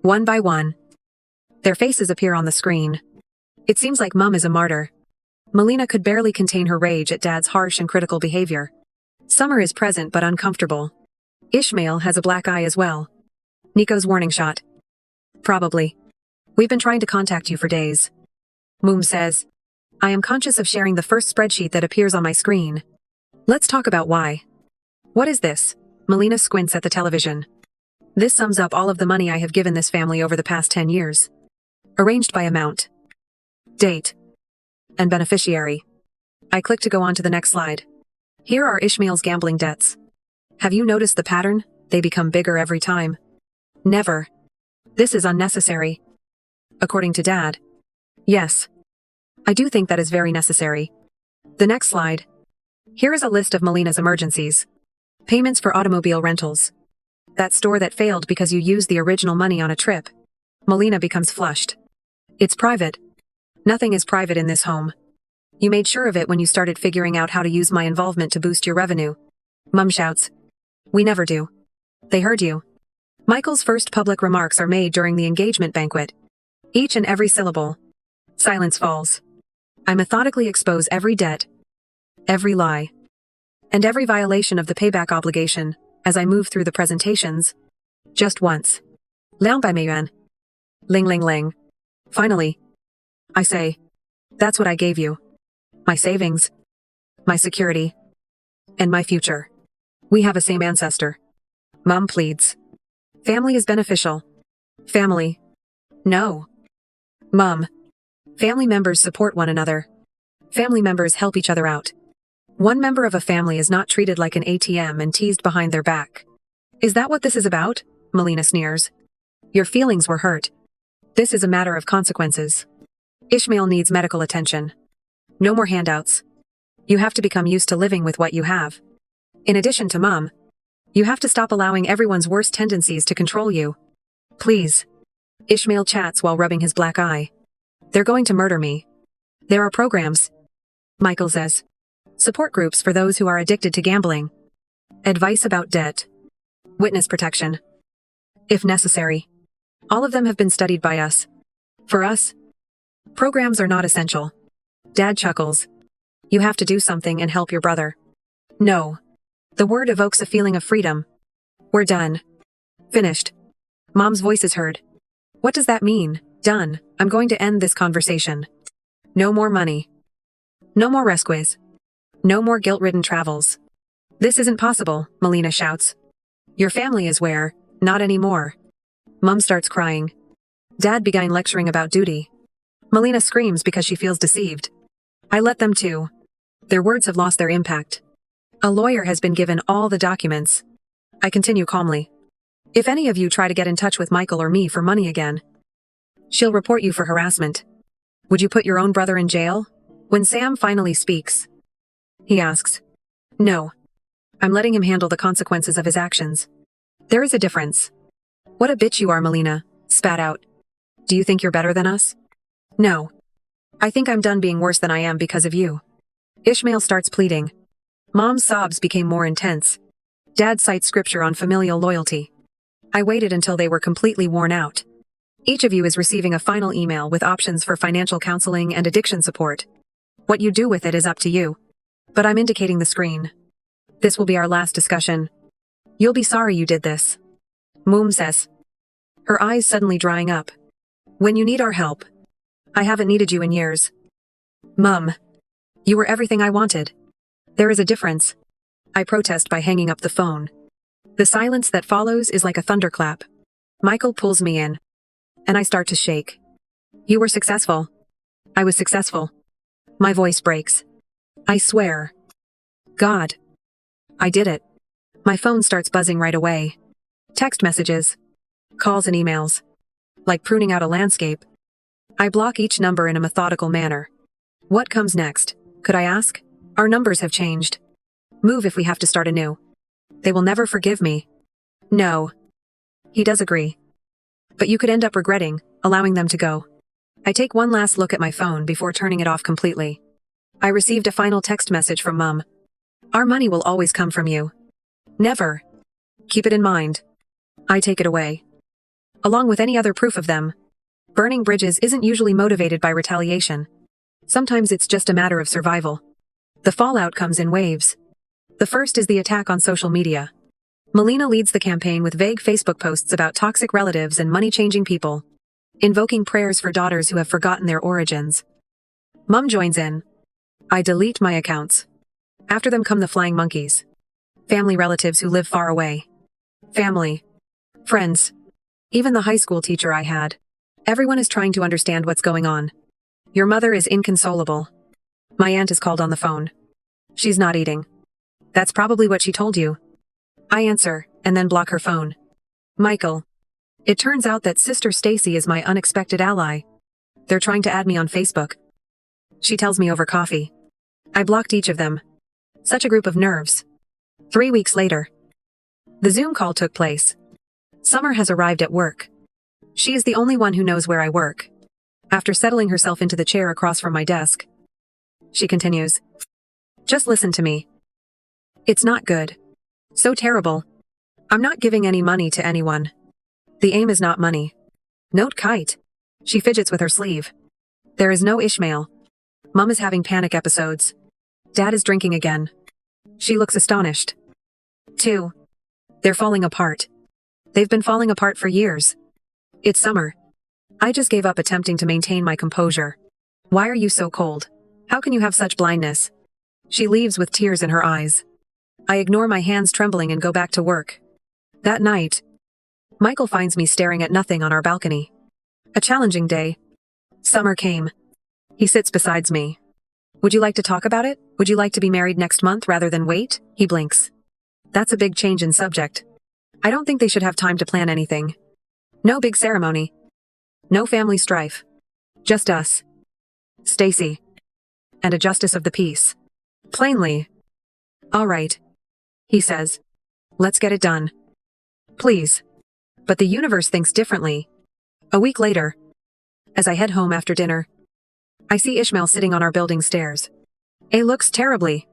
One by one. Their faces appear on the screen. It seems like Mum is a martyr. Melina could barely contain her rage at Dad's harsh and critical behavior. Summer is present but uncomfortable. Ishmael has a black eye as well. Nico's warning shot. Probably. We've been trying to contact you for days. Moom says. I am conscious of sharing the first spreadsheet that appears on my screen. Let's talk about why. What is this? Melina squints at the television. This sums up all of the money I have given this family over the past 10 years. Arranged by amount, date, and beneficiary. I click to go on to the next slide. Here are Ishmael's gambling debts. Have you noticed the pattern? They become bigger every time. Never. This is unnecessary. According to Dad. Yes. I do think that is very necessary. The next slide. Here is a list of Melina's emergencies. Payments for automobile rentals. That store that failed because you used the original money on a trip. Melina becomes flushed. It's private. Nothing is private in this home. You made sure of it when you started figuring out how to use my involvement to boost your revenue. Mum shouts. We never do. They heard you. Michael's first public remarks are made during the engagement banquet. Each and every syllable. Silence falls. I methodically expose every debt, every lie, and every violation of the payback obligation as I move through the presentations. Just once. Liang Bai Meiyuan. Ling ling ling. Finally. I say. That's what I gave you. My savings. My security. And my future. We have a same ancestor. Mom pleads. Family is beneficial. Family. No. Mom. Family members support one another. Family members help each other out. One member of a family is not treated like an ATM and teased behind their back. Is that what this is about? Melina sneers. Your feelings were hurt. This is a matter of consequences. Ishmael needs medical attention. No more handouts. You have to become used to living with what you have. In addition to Mom, you have to stop allowing everyone's worst tendencies to control you. Please. Ishmael chats while rubbing his black eye. They're going to murder me. There are programs. Michael says. Support groups for those who are addicted to gambling. Advice about debt. Witness protection. If necessary. All of them have been studied by us. For us, programs are not essential. Dad chuckles. You have to do something and help your brother. No. The word evokes a feeling of freedom. We're done. Finished. Mom's voice is heard. What does that mean? Done. I'm going to end this conversation. No more money. No more rescues. No more guilt-ridden travels. This isn't possible, Melina shouts. Your family is where? Not anymore. Mom starts crying. Dad began lecturing about duty. Melina screams because she feels deceived. I let them too. Their words have lost their impact. A lawyer has been given all the documents. I continue calmly. If any of you try to get in touch with Michael or me for money again, she'll report you for harassment. Would you put your own brother in jail? When Sam finally speaks, he asks. No. I'm letting him handle the consequences of his actions. There is a difference. What a bitch you are, Melina, spat out. Do you think you're better than us? No. I think I'm done being worse than I am because of you. Ishmael starts pleading. Mom's sobs became more intense. Dad cites scripture on familial loyalty. I waited until they were completely worn out. Each of you is receiving a final email with options for financial counseling and addiction support. What you do with it is up to you. But I'm indicating the screen. This will be our last discussion. You'll be sorry you did this. Moom says. Her eyes suddenly drying up. When you need our help. I haven't needed you in years. Mum. You were everything I wanted. There is a difference. I protest by hanging up the phone. The silence that follows is like a thunderclap. Michael pulls me in. And I start to shake. You were successful. I was successful. My voice breaks. I swear. God. I did it. My phone starts buzzing right away. Text messages. Calls and emails. Like pruning out a landscape. I block each number in a methodical manner. What comes next, could I ask? Our numbers have changed. Move if we have to start anew. They will never forgive me. No. He does agree. But you could end up regretting, allowing them to go. I take one last look at my phone before turning it off completely. I received a final text message from Mum. Our money will always come from you. Never. Keep it in mind. I take it away. Along with any other proof of them. Burning bridges isn't usually motivated by retaliation. Sometimes it's just a matter of survival. The fallout comes in waves. The first is the attack on social media. Melina leads the campaign with vague Facebook posts about toxic relatives and money-changing people, invoking prayers for daughters who have forgotten their origins. Mum joins in. I delete my accounts. After them come the flying monkeys. Family relatives who live far away. Family. Friends. Even the high school teacher I had. Everyone is trying to understand what's going on. Your mother is inconsolable. My aunt is called on the phone. She's not eating. That's probably what she told you. I answer, and then block her phone. Michael. It turns out that Sister Stacy is my unexpected ally. They're trying to add me on Facebook. She tells me over coffee. I blocked each of them. Such a group of nerves. 3 weeks later. The Zoom call took place. Summer has arrived at work. She is the only one who knows where I work. After settling herself into the chair across from my desk, she continues. Just listen to me. It's not good. So terrible. I'm not giving any money to anyone. The aim is not money. Note kite. She fidgets with her sleeve. There is no Ishmael. Mum is having panic episodes. Dad is drinking again. She looks astonished. 2. They're falling apart. They've been falling apart for years. It's summer. I just gave up attempting to maintain my composure. Why are you so cold? How can you have such blindness? She leaves with tears in her eyes. I ignore my hands trembling and go back to work. That night, Michael finds me staring at nothing on our balcony. A challenging day. Summer came. He sits beside me. Would you like to talk about it? Would you like to be married next month rather than wait? He blinks. That's a big change in subject. I don't think they should have time to plan anything. No big ceremony. No family strife. Just us. Stacy. And a justice of the peace. Plainly. All right. He says. Let's get it done. Please. But the universe thinks differently. A week later. As I head home after dinner, I see Ishmael sitting on our building stairs. He looks terribly.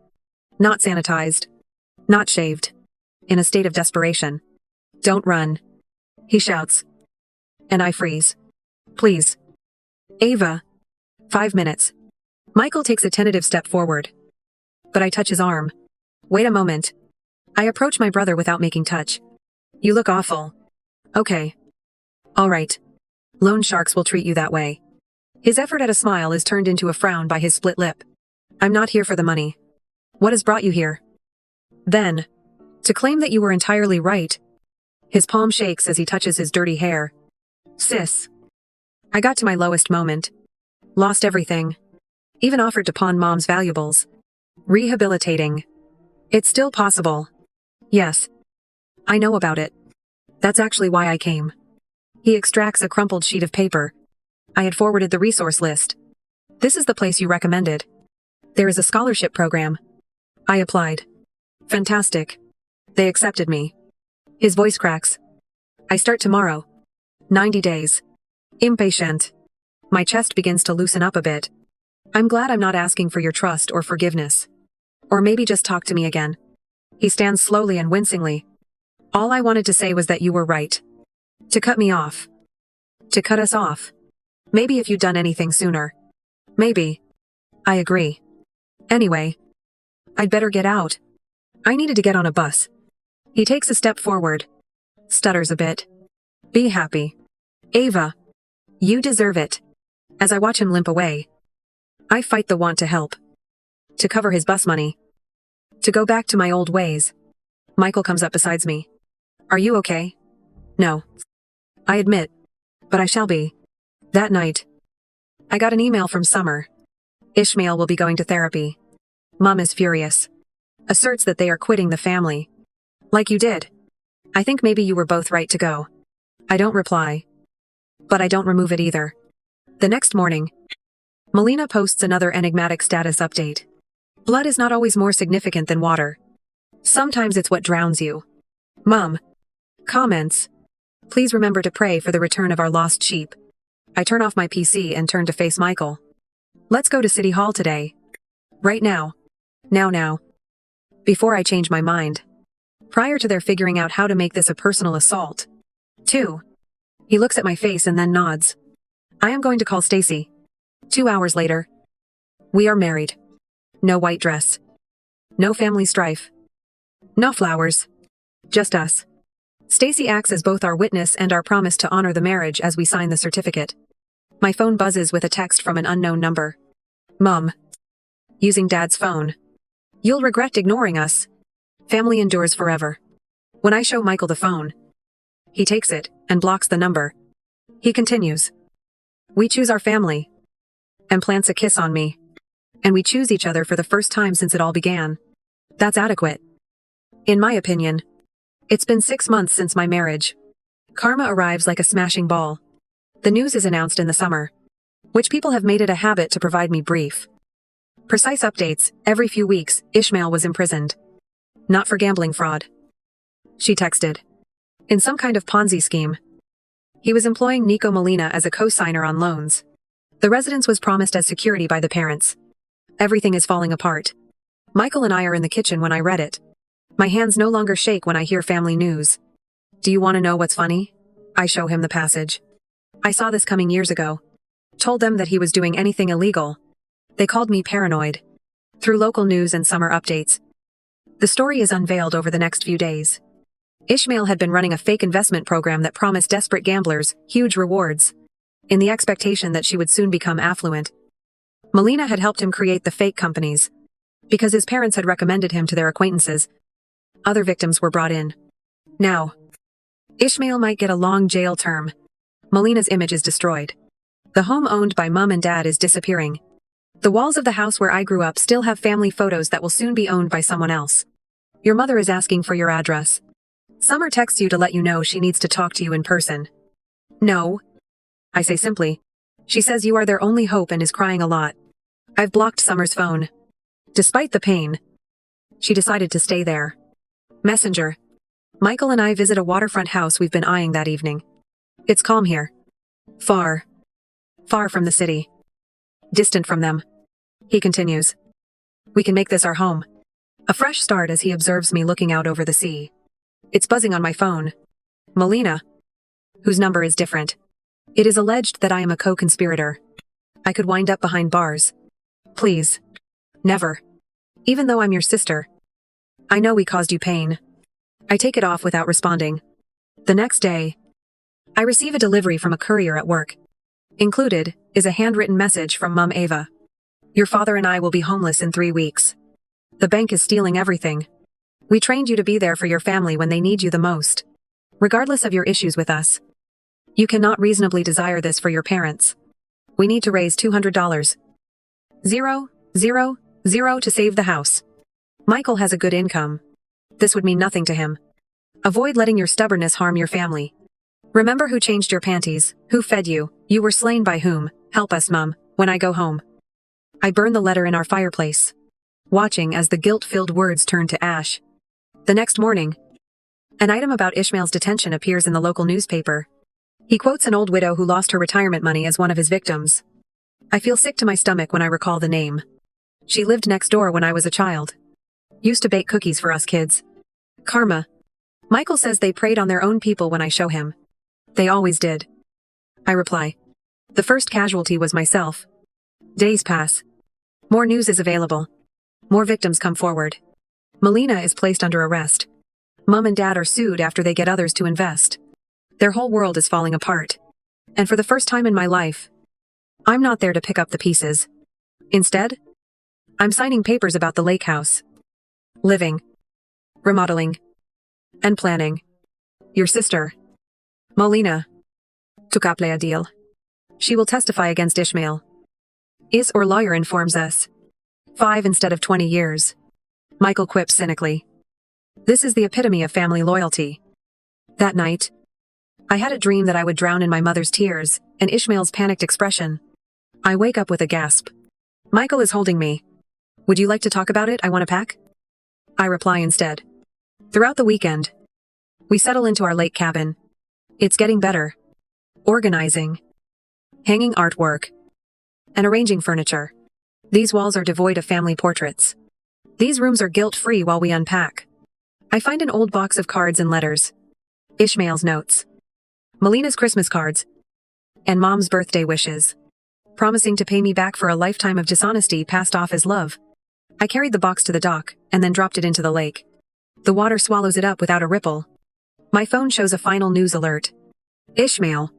Not sanitized. Not shaved. In a state of desperation. Don't run. He shouts. And I freeze. Please. Ava. 5 minutes. Michael takes a tentative step forward. But I touch his arm. Wait a moment. I approach my brother without making touch. You look awful. Okay. All right. Loan sharks will treat you that way. His effort at a smile is turned into a frown by his split lip. I'm not here for the money. What has brought you here? Then, to claim that you were entirely right. His palm shakes as he touches his dirty hair. Sis. I got to my lowest moment. Lost everything. Even offered to pawn Mom's valuables. Rehabilitating. It's still possible. Yes. I know about it. That's actually why I came. He extracts a crumpled sheet of paper. I had forwarded the resource list. This is the place you recommended. There is a scholarship program. I applied. Fantastic. They accepted me. His voice cracks. I start tomorrow. 90 days. Impatient. My chest begins to loosen up a bit. I'm glad I'm not asking for your trust or forgiveness. Or maybe just talk to me again. He stands slowly and wincingly. All I wanted to say was that you were right. To cut me off. To cut us off. Maybe if you'd done anything sooner. Maybe. I agree. Anyway. I'd better get out. I needed to get on a bus. He takes a step forward. Stutters a bit. Be happy. Ava. You deserve it. As I watch him limp away. I fight the want to help. To cover his bus money. To go back to my old ways. Michael comes up beside me. Are you okay? No. I admit. But I shall be. That night. I got an email from Summer. Ishmael will be going to therapy. Mom is furious. Asserts that they are quitting the family. Like you did. I think maybe you were both right to go. I don't reply. But I don't remove it either. The next morning. Melina posts another enigmatic status update. Blood is not always more significant than water. Sometimes it's what drowns you. Mom. Comments. Please remember to pray for the return of our lost sheep. I turn off my PC and turn to face Michael. Let's go to City Hall today. Right now. Now. Before I change my mind. Prior to their figuring out how to make this a personal assault. 2. He looks at my face and then nods. I am going to call Stacy. 2 hours later. We are married. No white dress. No family strife. No flowers. Just us. Stacy acts as both our witness and our promise to honor the marriage as we sign the certificate. My phone buzzes with a text from an unknown number. Mom. Using Dad's phone. You'll regret ignoring us. Family endures forever. When I show Michael the phone. He takes it and blocks the number. He continues. We choose our family. And plants a kiss on me. And we choose each other for the first time since it all began. That's adequate. In my opinion. It's been 6 months since my marriage. Karma arrives like a smashing ball. The news is announced in the summer. Which people have made it a habit to provide me brief. Precise updates. Every few weeks, Ishmael was imprisoned. Not for gambling fraud. She texted. In some kind of Ponzi scheme. He was employing Nico Molina as a co-signer on loans. The residence was promised as security by the parents. Everything is falling apart. Michael and I are in the kitchen when I read it. My hands no longer shake when I hear family news. Do you want to know what's funny? I show him the passage. I saw this coming years ago. Told them that he was doing anything illegal. They called me paranoid. Through local news and summer updates. The story is unveiled over the next few days. Ishmael had been running a fake investment program that promised desperate gamblers huge rewards. In the expectation that she would soon become affluent. Melina had helped him create the fake companies. Because his parents had recommended him to their acquaintances. Other victims were brought in. Now. Ishmael might get a long jail term. Melina's image is destroyed. The home owned by Mom and Dad is disappearing. The walls of the house where I grew up still have family photos that will soon be owned by someone else. Your mother is asking for your address. Summer texts you to let you know she needs to talk to you in person. No. I say simply. She says you are their only hope and is crying a lot. I've blocked Summer's phone. Despite the pain. She decided to stay there. Messenger. Michael and I visit a waterfront house we've been eyeing that evening. It's calm here. Far. Far from the city. Distant from them. He continues. We can make this our home. A fresh start as he observes me looking out over the sea. It's buzzing on my phone. Melina. Whose number is different. It is alleged that I am a co-conspirator. I could wind up behind bars. Please. Never. Even though I'm your sister. I know we caused you pain. I take it off without responding. The next day. I receive a delivery from a courier at work. Included is a handwritten message from Mum Ava. Your father and I will be homeless in 3 weeks. The bank is stealing everything. We trained you to be there for your family when they need you the most. Regardless of your issues with us. You cannot reasonably desire this for your parents. We need to raise $200. 0, 0, 0 to save the house. Michael has a good income. This would mean nothing to him. Avoid letting your stubbornness harm your family. Remember who changed your panties, who fed you, you were slain by whom. Help us, Mum, when I go home. I burn the letter in our fireplace, watching as the guilt-filled words turn to ash. The next morning, an item about Ishmael's detention appears in the local newspaper. He quotes an old widow who lost her retirement money as one of his victims. I feel sick to my stomach when I recall the name. She lived next door when I was a child. Used to bake cookies for us kids. Karma. Michael says they preyed on their own people when I show him. They always did. I reply. The first casualty was myself. Days pass. More news is available. More victims come forward. Melina is placed under arrest. Mum and Dad are sued after they get others to invest. Their whole world is falling apart. And for the first time in my life, I'm not there to pick up the pieces. Instead, I'm signing papers about the lake house. Living. Remodeling. And planning. Your sister, Melina, took up a deal. She will testify against Ishmael. Is or lawyer informs us. 5 instead of 20 years. Michael quips cynically. This is the epitome of family loyalty. That night, I had a dream that I would drown in my mother's tears and Ishmael's panicked expression. I wake up with a gasp. Michael is holding me. Would you like to talk about it? I want to pack? I reply instead. Throughout the weekend, we settle into our lake cabin. It's getting better. Organizing. Hanging artwork. And arranging furniture. These walls are devoid of family portraits. These rooms are guilt-free while we unpack. I find an old box of cards and letters. Ishmael's notes. Melina's Christmas cards. And Mom's birthday wishes. Promising to pay me back for a lifetime of dishonesty passed off as love. I carried the box to the dock, and then dropped it into the lake. The water swallows it up without a ripple. My phone shows a final news alert. Ishmael.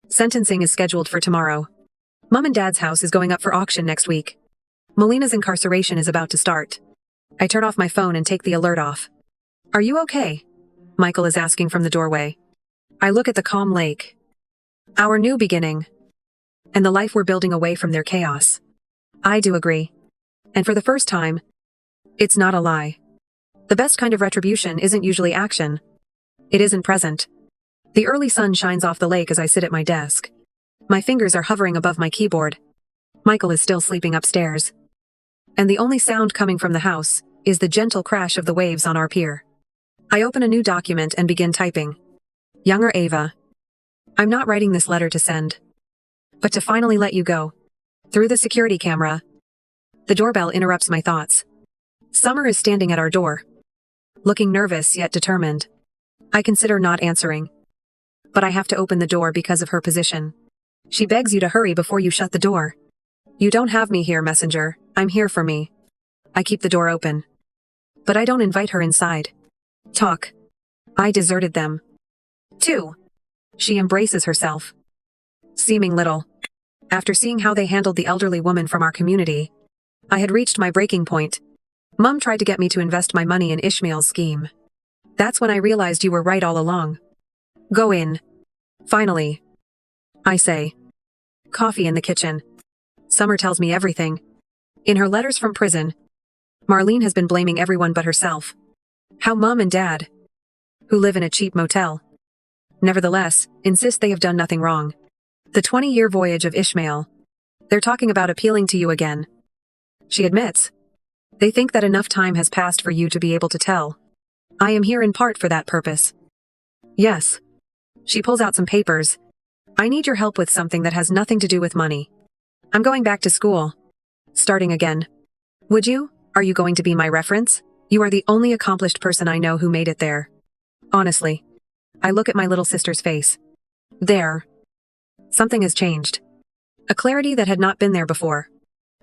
Sentencing is scheduled for tomorrow. Mum and Dad's house is going up for auction next week. Melina's incarceration is about to start. I turn off my phone and take the alert off. Are you okay? Michael is asking from the doorway. I look at the calm lake. Our new beginning. And the life we're building away from their chaos. I do agree. And for the first time, it's not a lie. The best kind of retribution isn't usually action. It isn't present. The early sun shines off the lake as I sit at my desk. My fingers are hovering above my keyboard. Michael is still sleeping upstairs. And the only sound coming from the house is the gentle crash of the waves on our pier. I open a new document and begin typing. Younger Ava. I'm not writing this letter to send, but to finally let you go. Through the security camera. The doorbell interrupts my thoughts. Summer is standing at our door. Looking nervous yet determined. I consider not answering. But I have to open the door because of her position. She begs you to hurry before you shut the door. You don't have me here, messenger. I'm here for me. I keep the door open. But I don't invite her inside. Talk. I deserted them. 2. She embraces herself. Seeming little. After seeing how they handled the elderly woman from our community, I had reached my breaking point. Mum tried to get me to invest my money in Ishmael's scheme. That's when I realized you were right all along. Go in. Finally. I say. Coffee in the kitchen. Summer tells me everything. In her letters from prison, Marlene has been blaming everyone but herself. How Mum and Dad, who live in a cheap motel, nevertheless, insist they have done nothing wrong. The 20-year voyage of Ishmael. They're talking about appealing to you again. She admits. They think that enough time has passed for you to be able to tell. I am here in part for that purpose. Yes. She pulls out some papers. I need your help with something that has nothing to do with money. I'm going back to school. Starting again. Would you? Are you going to be my reference? You are the only accomplished person I know who made it there. Honestly. I look at my little sister's face. There. Something has changed. A clarity that had not been there before.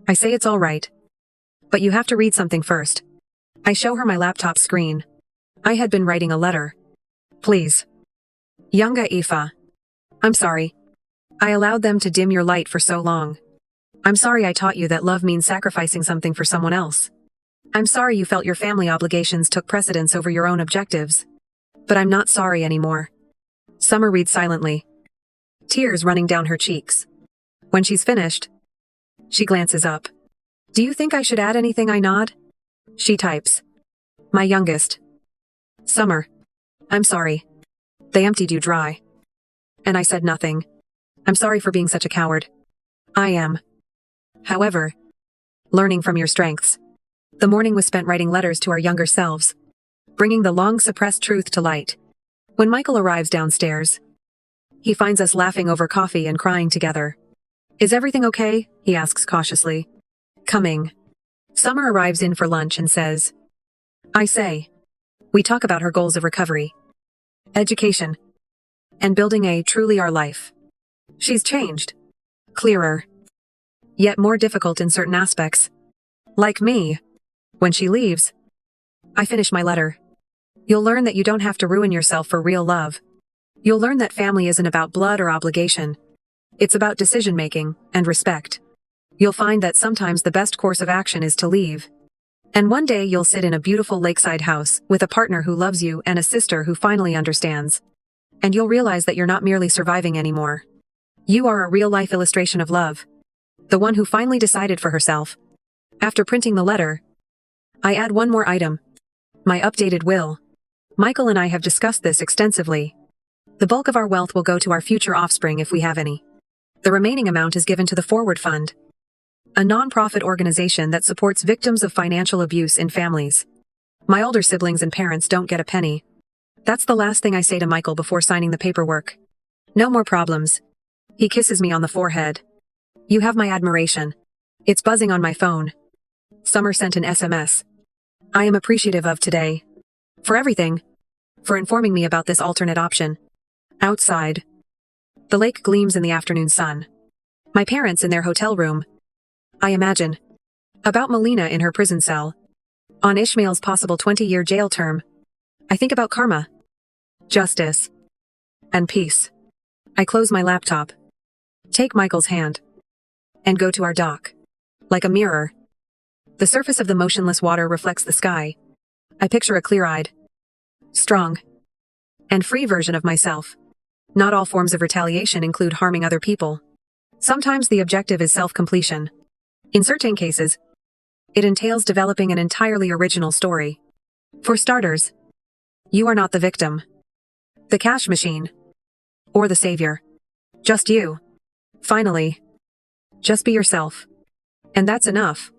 I say it's all right. But you have to read something first. I show her my laptop screen. I had been writing a letter. Please. Younger Aoife. I'm sorry. I allowed them to dim your light for so long. I'm sorry I taught you that love means sacrificing something for someone else. I'm sorry you felt your family obligations took precedence over your own objectives. But I'm not sorry anymore. Summer reads silently, tears running down her cheeks. When she's finished, she glances up. Do you think I should add anything? I nod. She types. My youngest. Summer. I'm sorry. They emptied you dry. And I said nothing. I'm sorry for being such a coward. I am. However, learning from your strengths. The morning was spent writing letters to our younger selves, bringing the long-suppressed truth to light. When Michael arrives downstairs, he finds us laughing over coffee and crying together. Is everything okay? He asks cautiously. Coming. Summer arrives in for lunch and says, I say. We talk about her goals of recovery, education, and building a truly our life. She's changed. Clearer. Yet more difficult in certain aspects. Like me. When she leaves, I finish my letter. You'll learn that you don't have to ruin yourself for real love. You'll learn that family isn't about blood or obligation. It's about decision-making and respect. You'll find that sometimes the best course of action is to leave. And one day you'll sit in a beautiful lakeside house with a partner who loves you and a sister who finally understands. And you'll realize that you're not merely surviving anymore. You are a real-life illustration of love. The one who finally decided for herself. After printing the letter, I add one more item. My updated will. Michael and I have discussed this extensively. The bulk of our wealth will go to our future offspring if we have any. The remaining amount is given to the Forward Fund, a non-profit organization that supports victims of financial abuse in families. My older siblings and parents don't get a penny. That's the last thing I say to Michael before signing the paperwork. No more problems. He kisses me on the forehead. You have my admiration. It's buzzing on my phone. Summer sent an SMS. I am appreciative of today. For everything. For informing me about this alternate option. Outside. The lake gleams in the afternoon sun. My parents in their hotel room. I imagine. About Melina in her prison cell. On Ishmael's possible 20-year jail term. I think about karma. Justice. And peace. I close my laptop. Take Michael's hand. And go to our dock. Like a mirror. The surface of the motionless water reflects the sky. I picture a clear-eyed, strong, and free version of myself. Not all forms of retaliation include harming other people. Sometimes the objective is self-completion. In certain cases, it entails developing an entirely original story. For starters, you are not the victim, the cash machine, or the savior. Just you. Finally, just be yourself. And that's enough.